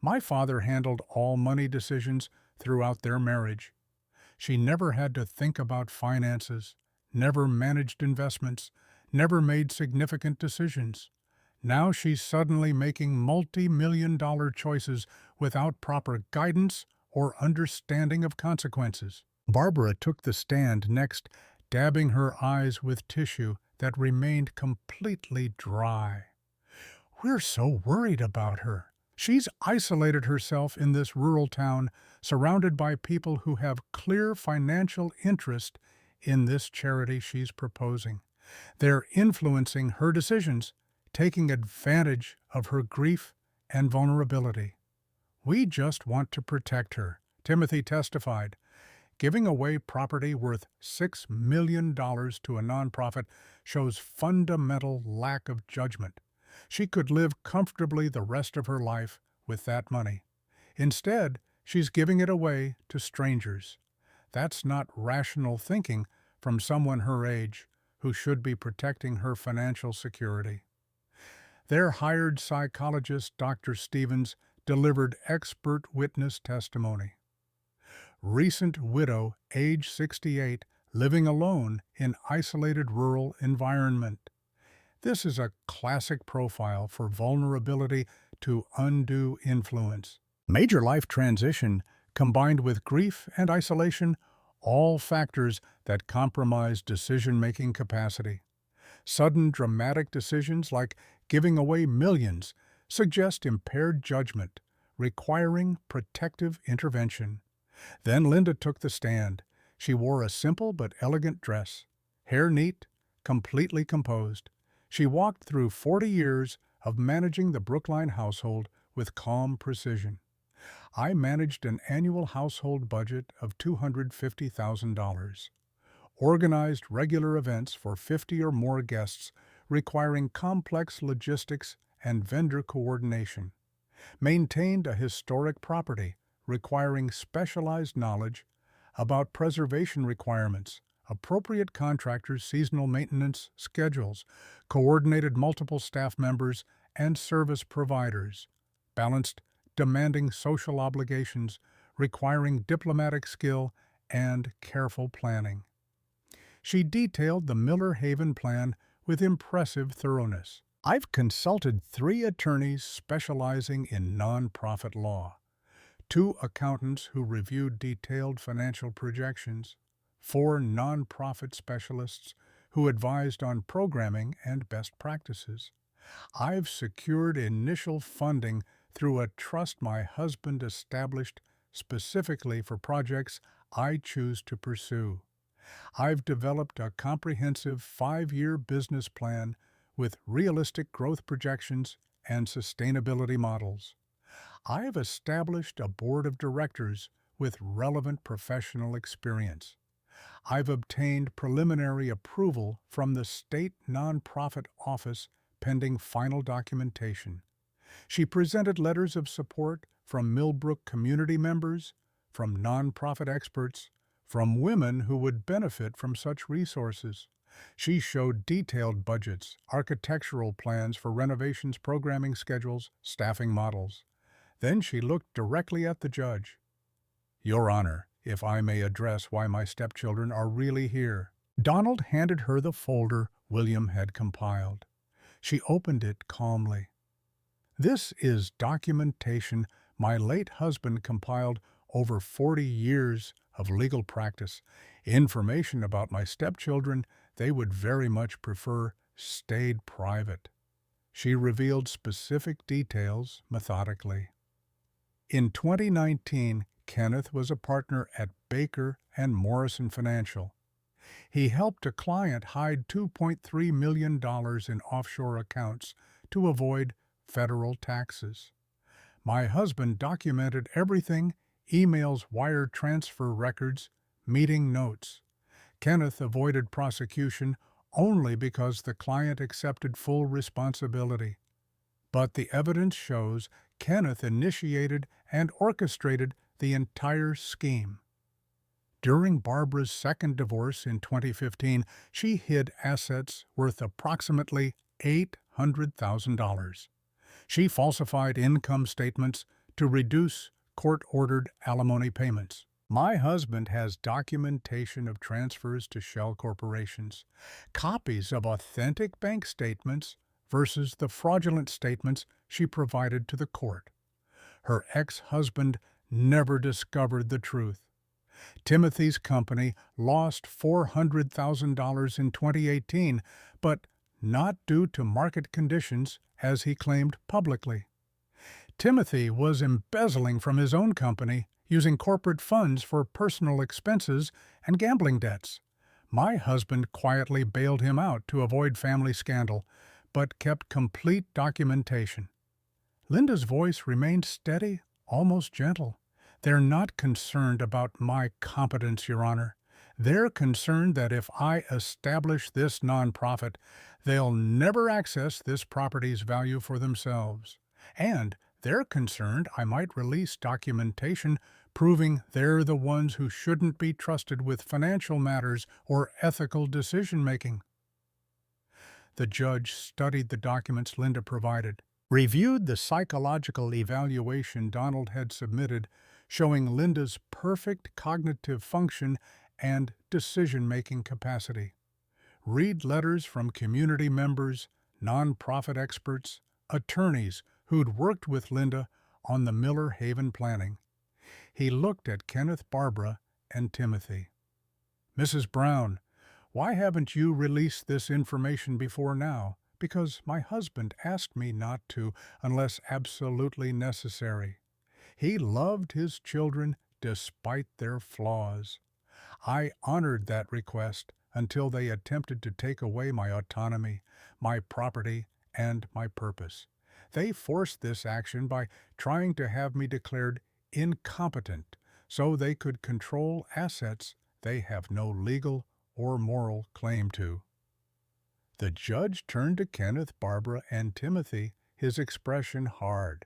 My father handled all money decisions throughout their marriage. She never had to think about finances, never managed investments, never made significant decisions. Now she's suddenly making multi-million-dollar choices without proper guidance or understanding of consequences. Barbara took the stand next, dabbing her eyes with tissue that remained completely dry. We're so worried about her. She's isolated herself in this rural town, surrounded by people who have clear financial interest in this charity she's proposing. They're influencing her decisions, taking advantage of her grief and vulnerability. We just want to protect her, Timothy testified. Giving away property worth $6 million to a nonprofit shows fundamental lack of judgment. She could live comfortably the rest of her life with that money. Instead, she's giving it away to strangers. That's not rational thinking from someone her age who should be protecting her financial security. Their hired psychologist, Dr. Stevens, delivered expert witness testimony. Recent widow, age 68, living alone in isolated rural environment. This is a classic profile for vulnerability to undue influence. Major life transition combined with grief and isolation, all factors that compromise decision-making capacity. Sudden dramatic decisions like giving away millions suggest impaired judgment, requiring protective intervention. Then Linda took the stand. She wore a simple but elegant dress, hair neat, completely composed. She walked through 40 years of managing the Brookline household with calm precision. I managed an annual household budget of $250,000, organized regular events for 50 or more guests requiring complex logistics and vendor coordination, maintained a historic property requiring specialized knowledge about preservation requirements, appropriate contractors' seasonal maintenance schedules, coordinated multiple staff members and service providers, balanced demanding social obligations requiring diplomatic skill and careful planning. She detailed the Miller Haven plan with impressive thoroughness. I've consulted 3 attorneys specializing in nonprofit law, 2 accountants who reviewed detailed financial projections, 4 nonprofit specialists who advised on programming and best practices. I've secured initial funding through a trust my husband established specifically for projects I choose to pursue. I've developed a comprehensive 5-year business plan with realistic growth projections and sustainability models. I have established a board of directors with relevant professional experience. I've obtained preliminary approval from the state nonprofit office pending final documentation. She presented letters of support from Milbrook community members, from nonprofit experts, from women who would benefit from such resources. She showed detailed budgets, architectural plans for renovations, programming schedules, staffing models. Then she looked directly at the judge. "Your Honor, if I may address why my stepchildren are really here." Donald handed her the folder William had compiled. She opened it calmly. "This is documentation my late husband compiled over 40 years of legal practice. Information about my stepchildren they would very much prefer stayed private." She revealed specific details methodically. In 2019, Kenneth was a partner at Baker and Morrison Financial. He helped a client hide $2.3 million in offshore accounts to avoid federal taxes. My husband documented everything: emails, wire transfer records, meeting notes. Kenneth avoided prosecution only because the client accepted full responsibility. But the evidence shows Kenneth initiated and orchestrated the entire scheme. During Barbara's second divorce in 2015, she hid assets worth approximately $800,000. She falsified income statements to reduce court-ordered alimony payments. My husband has documentation of transfers to shell corporations, copies of authentic bank statements versus the fraudulent statements she provided to the court. Her ex-husband never discovered the truth. Timothy's company lost $400,000 in 2018, but not due to market conditions, as he claimed publicly. Timothy was embezzling from his own company, using corporate funds for personal expenses and gambling debts. My husband quietly bailed him out to avoid family scandal, but kept complete documentation. Linda's voice remained steady, almost gentle. "They're not concerned about my competence, Your Honor. They're concerned that if I establish this nonprofit, they'll never access this property's value for themselves. And they're concerned I might release documentation proving they're the ones who shouldn't be trusted with financial matters or ethical decision-making." The judge studied the documents Linda provided, reviewed the psychological evaluation Donald had submitted, showing Linda's perfect cognitive function and decision-making capacity. Read letters from community members, nonprofit experts, attorneys who'd worked with Linda on the Miller Haven planning. He looked at Kenneth, Barbara, and Timothy. "Mrs. Brown, why haven't you released this information before now?" "Because my husband asked me not to unless absolutely necessary. He loved his children despite their flaws. I honored that request until they attempted to take away my autonomy, my property, and my purpose. They forced this action by trying to have me declared incompetent so they could control assets they have no legal or moral claim to. The judge turned to Kenneth, Barbara, and Timothy, his expression hard.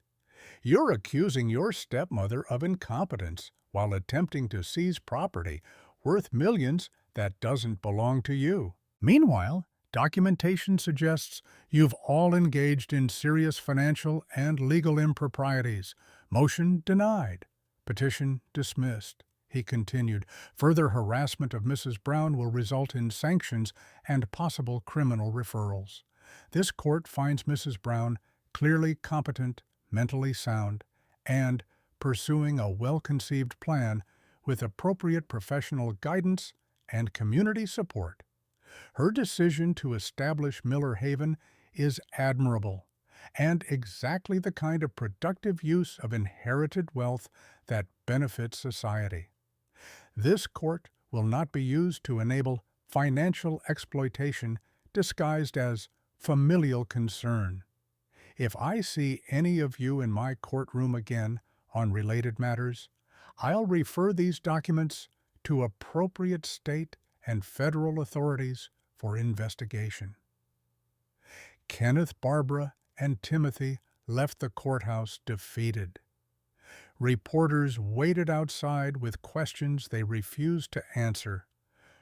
You're accusing your stepmother of incompetence while attempting to seize property worth millions that doesn't belong to you. Meanwhile, documentation suggests you've all engaged in serious financial and legal improprieties. Motion denied. Petition dismissed. He continued, further harassment of Mrs. Brown will result in sanctions and possible criminal referrals. This court finds Mrs. Brown clearly competent, mentally sound, and pursuing a well-conceived plan with appropriate professional guidance and community support. Her decision to establish Miller Haven is admirable and exactly the kind of productive use of inherited wealth that benefits society. This court will not be used to enable financial exploitation disguised as familial concern. If I see any of you in my courtroom again on related matters, I'll refer these documents to appropriate state and federal authorities for investigation. Kenneth, Barbara, and Timothy left the courthouse defeated. Reporters waited outside with questions they refused to answer,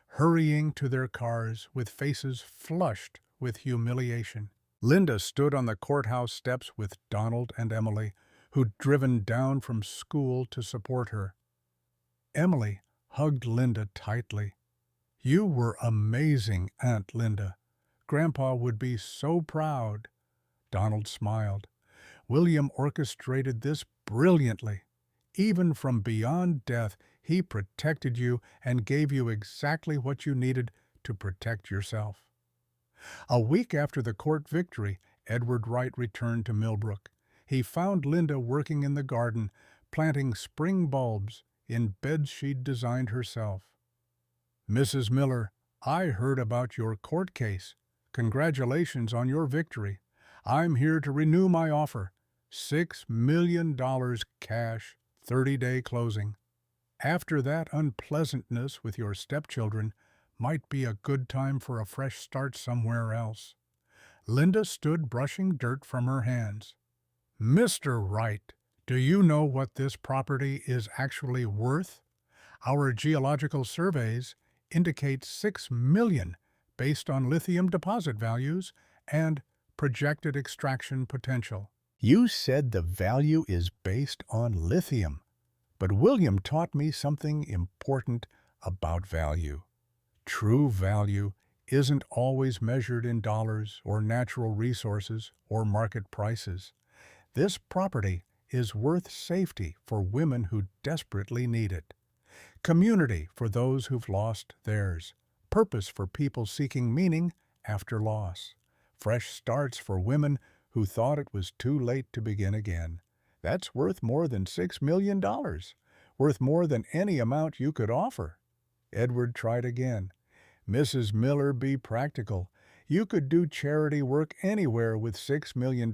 hurrying to their cars with faces flushed with humiliation. Linda stood on the courthouse steps with Donald and Emily, who'd driven down from school to support her. Emily hugged Linda tightly. You were amazing, Aunt Linda. Grandpa would be so proud. Donald smiled. William orchestrated this brilliantly. Even from beyond death, he protected you and gave you exactly what you needed to protect yourself. A week after the court victory, Edward Wright returned to Milbrook. He found Linda working in the garden, planting spring bulbs in beds she'd designed herself. Mrs. Miller, I heard about your court case. Congratulations on your victory. I'm here to renew my offer. $6 million cash, 30-day closing. After that unpleasantness with your stepchildren, might be a good time for a fresh start somewhere else. Linda stood brushing dirt from her hands. Mr. Wright, do you know what this property is actually worth? Our geological surveys indicate $6 million based on lithium deposit values and projected extraction potential. You said the value is based on lithium, but William taught me something important about value. True value isn't always measured in dollars or natural resources or market prices. This property is worth safety for women who desperately need it, community for those who've lost theirs, purpose for people seeking meaning after loss, fresh starts for women who thought it was too late to begin again. That's worth more than $6 million, worth more than any amount you could offer. Edward tried again. Mrs. Miller, be practical. You could do charity work anywhere with $6 million.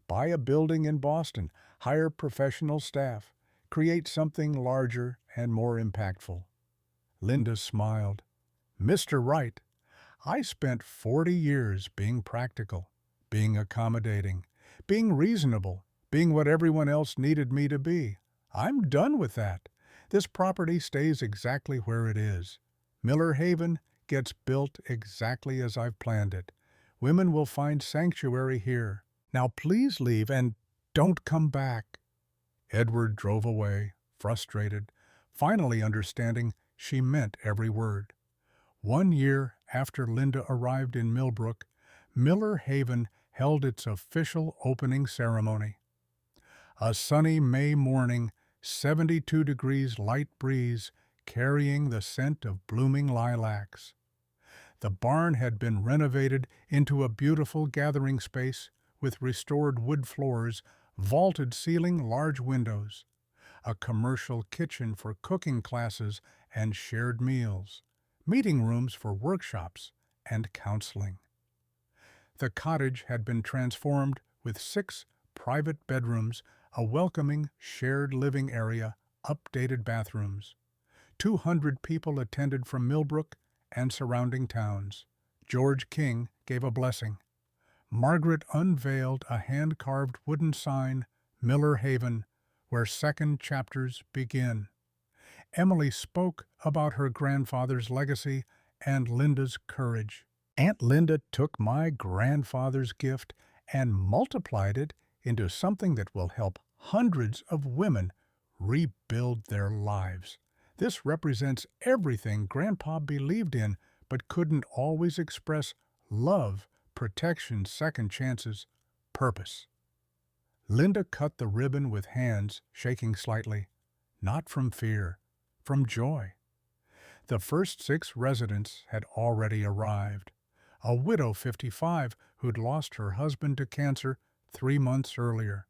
Buy a building in Boston, hire professional staff, create something larger and more impactful. Linda smiled. Mr. Wright, I spent 40 years being practical, being accommodating, being reasonable, being what everyone else needed me to be. I'm done with that. This property stays exactly where it is. Miller Haven gets built exactly as I've planned it. Women will find sanctuary here. Now please leave and don't come back. Edward drove away, frustrated, finally understanding she meant every word. 1 year after Linda arrived in Milbrook, Miller Haven held its official opening ceremony. A sunny May morning, 72 degrees light breeze, carrying the scent of blooming lilacs. The barn had been renovated into a beautiful gathering space with restored wood floors, vaulted ceiling, large windows. a commercial kitchen for cooking classes and shared meals, meeting rooms for workshops and counseling. The cottage had been transformed with 6 private bedrooms, a welcoming shared living area, updated bathrooms. 200 people attended from Milbrook and surrounding towns. George King gave a blessing. Margaret unveiled a hand-carved wooden sign, Miller Haven, where second chapters begin. Emily spoke about her grandfather's legacy and Linda's courage. Aunt Linda took my grandfather's gift and multiplied it into something that will help hundreds of women rebuild their lives. This represents everything Grandpa believed in but couldn't always express: love, protection, second chances, purpose. Linda cut the ribbon with hands shaking slightly, not from fear, from joy. The first 6 residents had already arrived. A widow 55 who'd lost her husband to cancer 3 months earlier.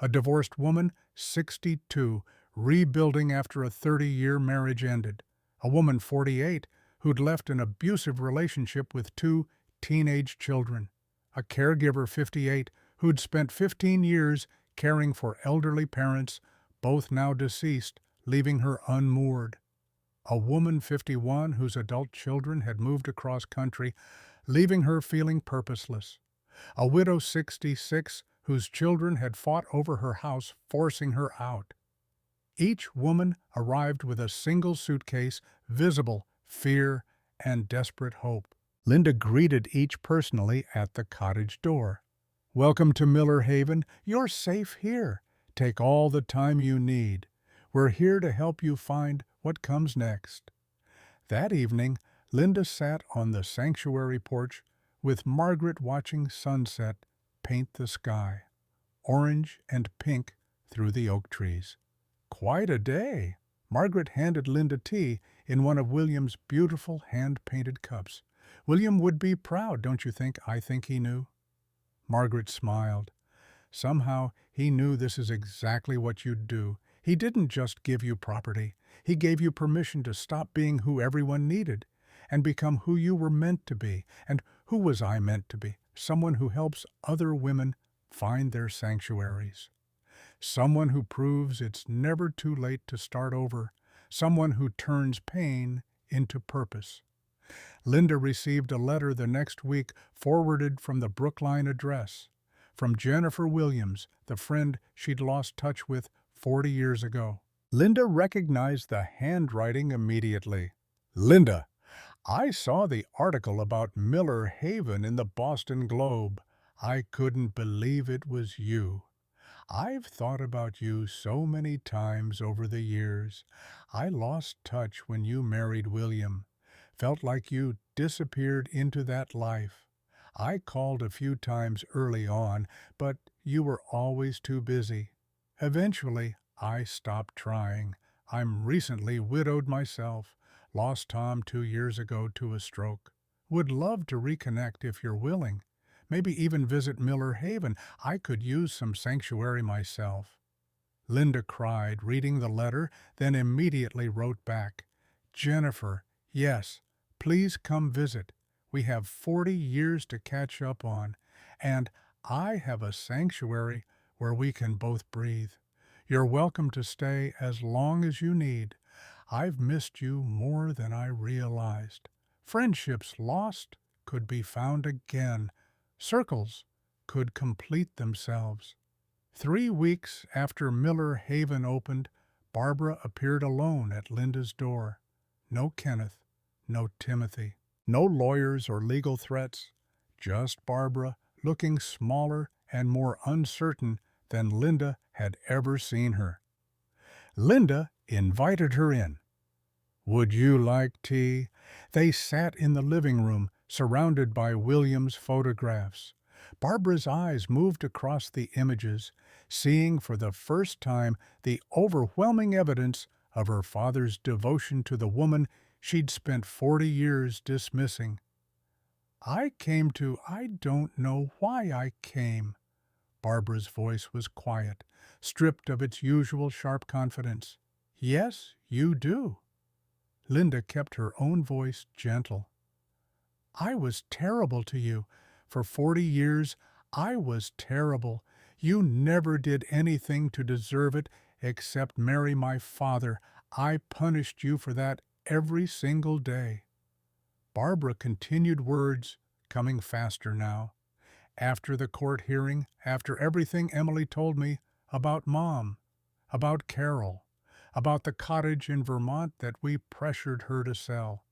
A divorced woman 62 rebuilding after a 30-year marriage ended. A woman 48 who'd left an abusive relationship with 2 teenage children. A caregiver 58 who'd spent 15 years caring for elderly parents, both now deceased, leaving her unmoored. A woman 51 whose adult children had moved across country, leaving her feeling purposeless. A widow 66 whose children had fought over her house, forcing her out. Each woman arrived with a single suitcase, visible fear and desperate hope. Linda greeted each personally at the cottage door. "Welcome to Miller Haven. You're safe here. Take all the time you need. We're here to help you find what comes next." That evening, Linda sat on the sanctuary porch with Margaret watching sunset paint the sky, orange and pink through the oak trees. "Quite a day." Margaret handed Linda tea in one of William's beautiful hand-painted cups. "William would be proud, don't you think?" "I think he knew." Margaret smiled. "Somehow he knew this is exactly what you'd do. He didn't just give you property. He gave you permission to stop being who everyone needed and become who you were meant to be. And who was I meant to be? Someone who helps other women find their sanctuaries. Someone who proves it's never too late to start over. Someone who turns pain into purpose." Linda received a letter the next week forwarded from the Brookline address, from Jennifer Williams, the friend she'd lost touch with 40 years ago. Linda recognized the handwriting immediately. "Linda, I saw the article about Miller Haven in the Boston Globe. I couldn't believe it was you. I've thought about you so many times over the years. I lost touch when you married William. Felt like you disappeared into that life. I called a few times early on, but you were always too busy. Eventually, I stopped trying. I'm recently widowed myself. Lost Tom 2 years ago to a stroke. Would love to reconnect if you're willing. Maybe even visit Miller Haven. I could use some sanctuary myself." Linda cried, reading the letter, then immediately wrote back, "Jennifer, yes, please come visit. We have 40 years to catch up on, and I have a sanctuary where we can both breathe. You're welcome to stay as long as you need. I've missed you more than I realized. Friendships lost could be found again. Circles could complete themselves." 3 weeks after Miller Haven opened, Barbara appeared alone at Linda's door. No Kenneth, no Timothy, no lawyers or legal threats, just Barbara, looking smaller and more uncertain than Linda had ever seen her. Linda invited her in. "Would you like tea?" They sat in the living room, surrounded by William's photographs. Barbara's eyes moved across the images, seeing for the first time the overwhelming evidence of her father's devotion to the woman she'd spent 40 years dismissing. I don't know why I came. Barbara's voice was quiet, stripped of its usual sharp confidence. "Yes, you do." Linda kept her own voice gentle. "I was terrible to you. For 40 years, I was terrible. You never did anything to deserve it except marry my father. I punished you for that every single day." Barbara continued, words coming faster now. "After the court hearing, after everything Emily told me about Mom, about Carol, about the cottage in Vermont that we pressured her to sell.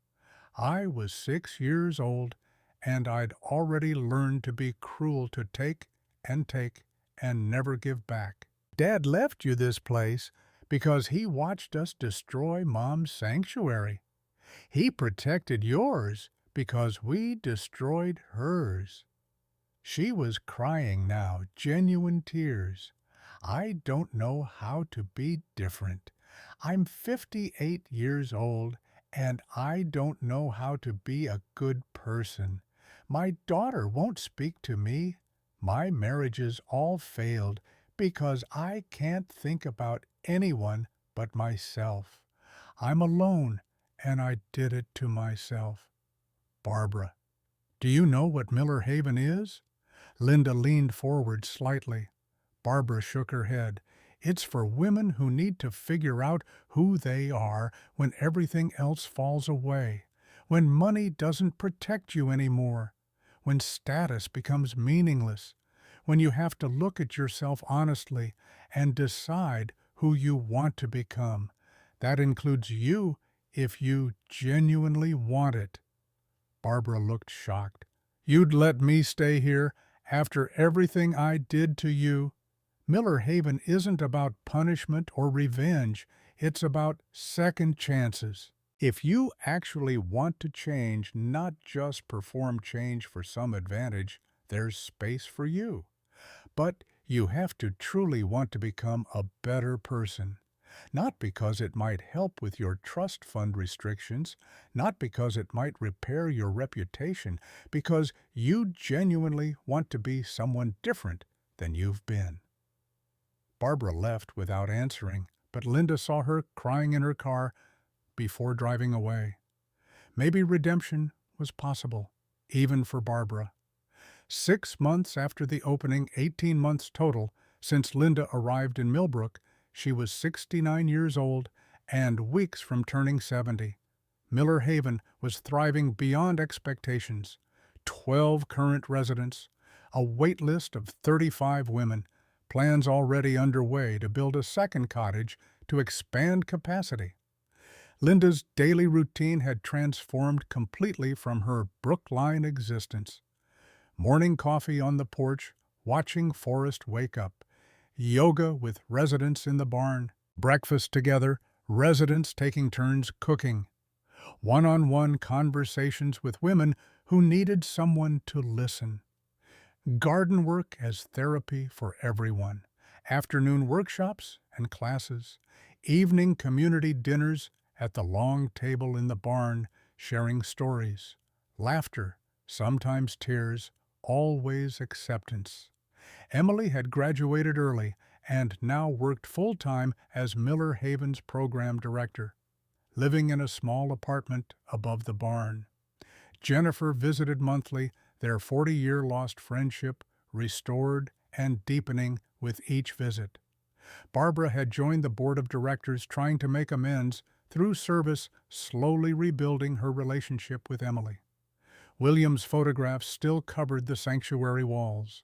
I was 6 years old, and I'd already learned to be cruel, to take and never give back. Dad left you this place because he watched us destroy Mom's sanctuary. He protected yours because we destroyed hers." She was crying now, genuine tears. "I don't know how to be different. I'm 58 years old, and I don't know how to be a good person. My daughter won't speak to me. My marriages all failed because I can't think about anyone but myself. I'm alone, and I did it to myself." "Barbara, do you know what Miller Haven is?" Linda leaned forward slightly. Barbara shook her head. "It's for women who need to figure out who they are when everything else falls away, when money doesn't protect you anymore, when status becomes meaningless, when you have to look at yourself honestly and decide who you want to become. That includes you if you genuinely want it." Barbara looked shocked. "You'd let me stay here after everything I did to you?" "Miller Haven isn't about punishment or revenge. It's about second chances. If you actually want to change, not just perform change for some advantage, there's space for you. But you have to truly want to become a better person. Not because it might help with your trust fund restrictions, not because it might repair your reputation, because you genuinely want to be someone different than you've been." Barbara left without answering, but Linda saw her crying in her car before driving away. Maybe redemption was possible, even for Barbara. 6 months after the opening, 18 months total, since Linda arrived in Milbrook, she was 69 years old and weeks from turning 70. Miller Haven was thriving beyond expectations. 12 current residents, a wait list of 35 women, plans already underway to build a second cottage to expand capacity. Linda's daily routine had transformed completely from her Brookline existence. Morning coffee on the porch, watching Forrest wake up. Yoga with residents in the barn. Breakfast together, residents taking turns cooking. One-on-one conversations with women who needed someone to listen. Garden work as therapy for everyone. Afternoon workshops and classes. Evening community dinners at the long table in the barn, sharing stories. Laughter, sometimes tears, always acceptance. Emily had graduated early and now worked full-time as Miller Haven's program director, living in a small apartment above the barn. Jennifer visited monthly, their 40-year lost friendship restored and deepening with each visit. Barbara had joined the board of directors, trying to make amends through service, slowly rebuilding her relationship with Emily. William's photographs still covered the sanctuary walls.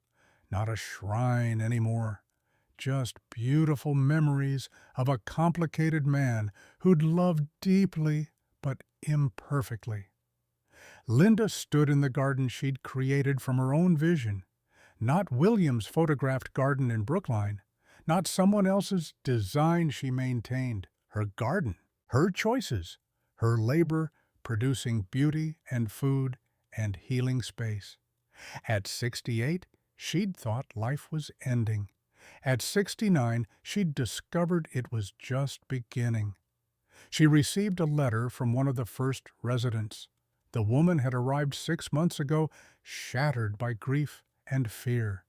Not a shrine anymore, just beautiful memories of a complicated man who'd loved deeply but imperfectly. Linda stood in the garden she'd created from her own vision. Not William's photographed garden in Brookline, not someone else's design she maintained. Her garden, her choices, her labor producing beauty and food and healing space. At 68, she'd thought life was ending. At 69, she'd discovered it was just beginning. She received a letter from one of the first residents. The woman had arrived 6 months ago, shattered by grief and fear.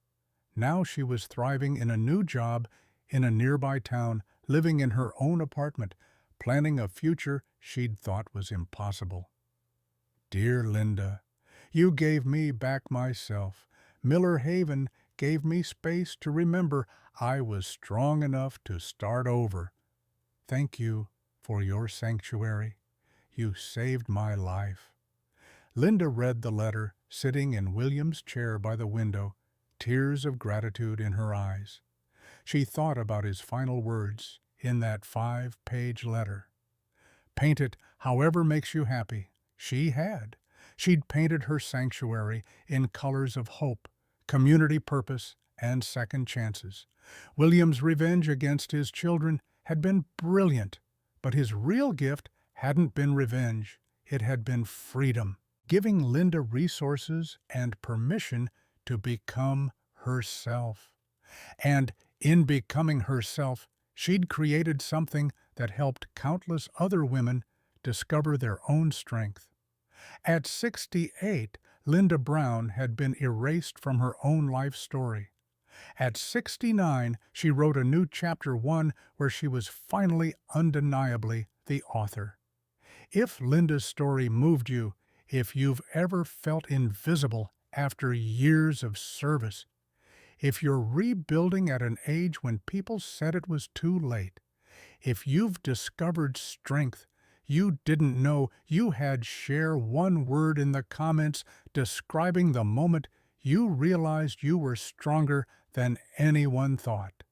Now she was thriving in a new job in a nearby town, living in her own apartment, planning a future she'd thought was impossible. Dear Linda, you gave me back myself. Miller Haven gave me space to remember I was strong enough to start over. Thank you for your sanctuary. You saved my life. Linda read the letter, sitting in William's chair by the window, tears of gratitude in her eyes. She thought about his final words in that 5-page letter. Paint it however makes you happy. She had. She'd painted her sanctuary in colors of hope, community purpose, and second chances. William's revenge against his children had been brilliant, but his real gift hadn't been revenge. It had been freedom, giving Linda resources and permission to become herself. And in becoming herself, she'd created something that helped countless other women discover their own strength. At 68, Linda Brown had been erased from her own life story. At 69, she wrote a new chapter 1 where she was finally undeniably the author. If Linda's story moved you, if you've ever felt invisible after years of service, if you're rebuilding at an age when people said it was too late, if you've discovered strength you didn't know you had, share one word in the comments describing the moment you realized you were stronger than anyone thought.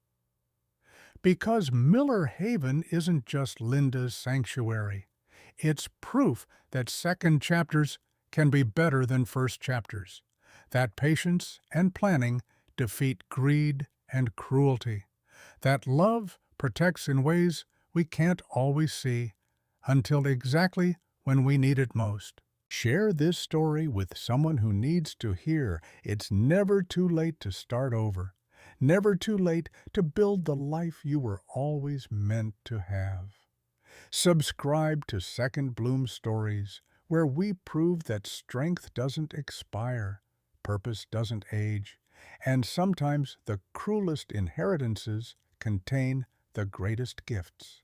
Because Miller Haven isn't just Linda's sanctuary. It's proof that second chapters can be better than first chapters, that patience and planning defeat greed and cruelty, that love protects in ways we can't always see until exactly when we need it most. Share this story with someone who needs to hear it's never too late to start over, never too late to build the life you were always meant to have. Subscribe to Second Bloom Stories, where we prove that strength doesn't expire, purpose doesn't age, and sometimes the cruelest inheritances contain the greatest gifts.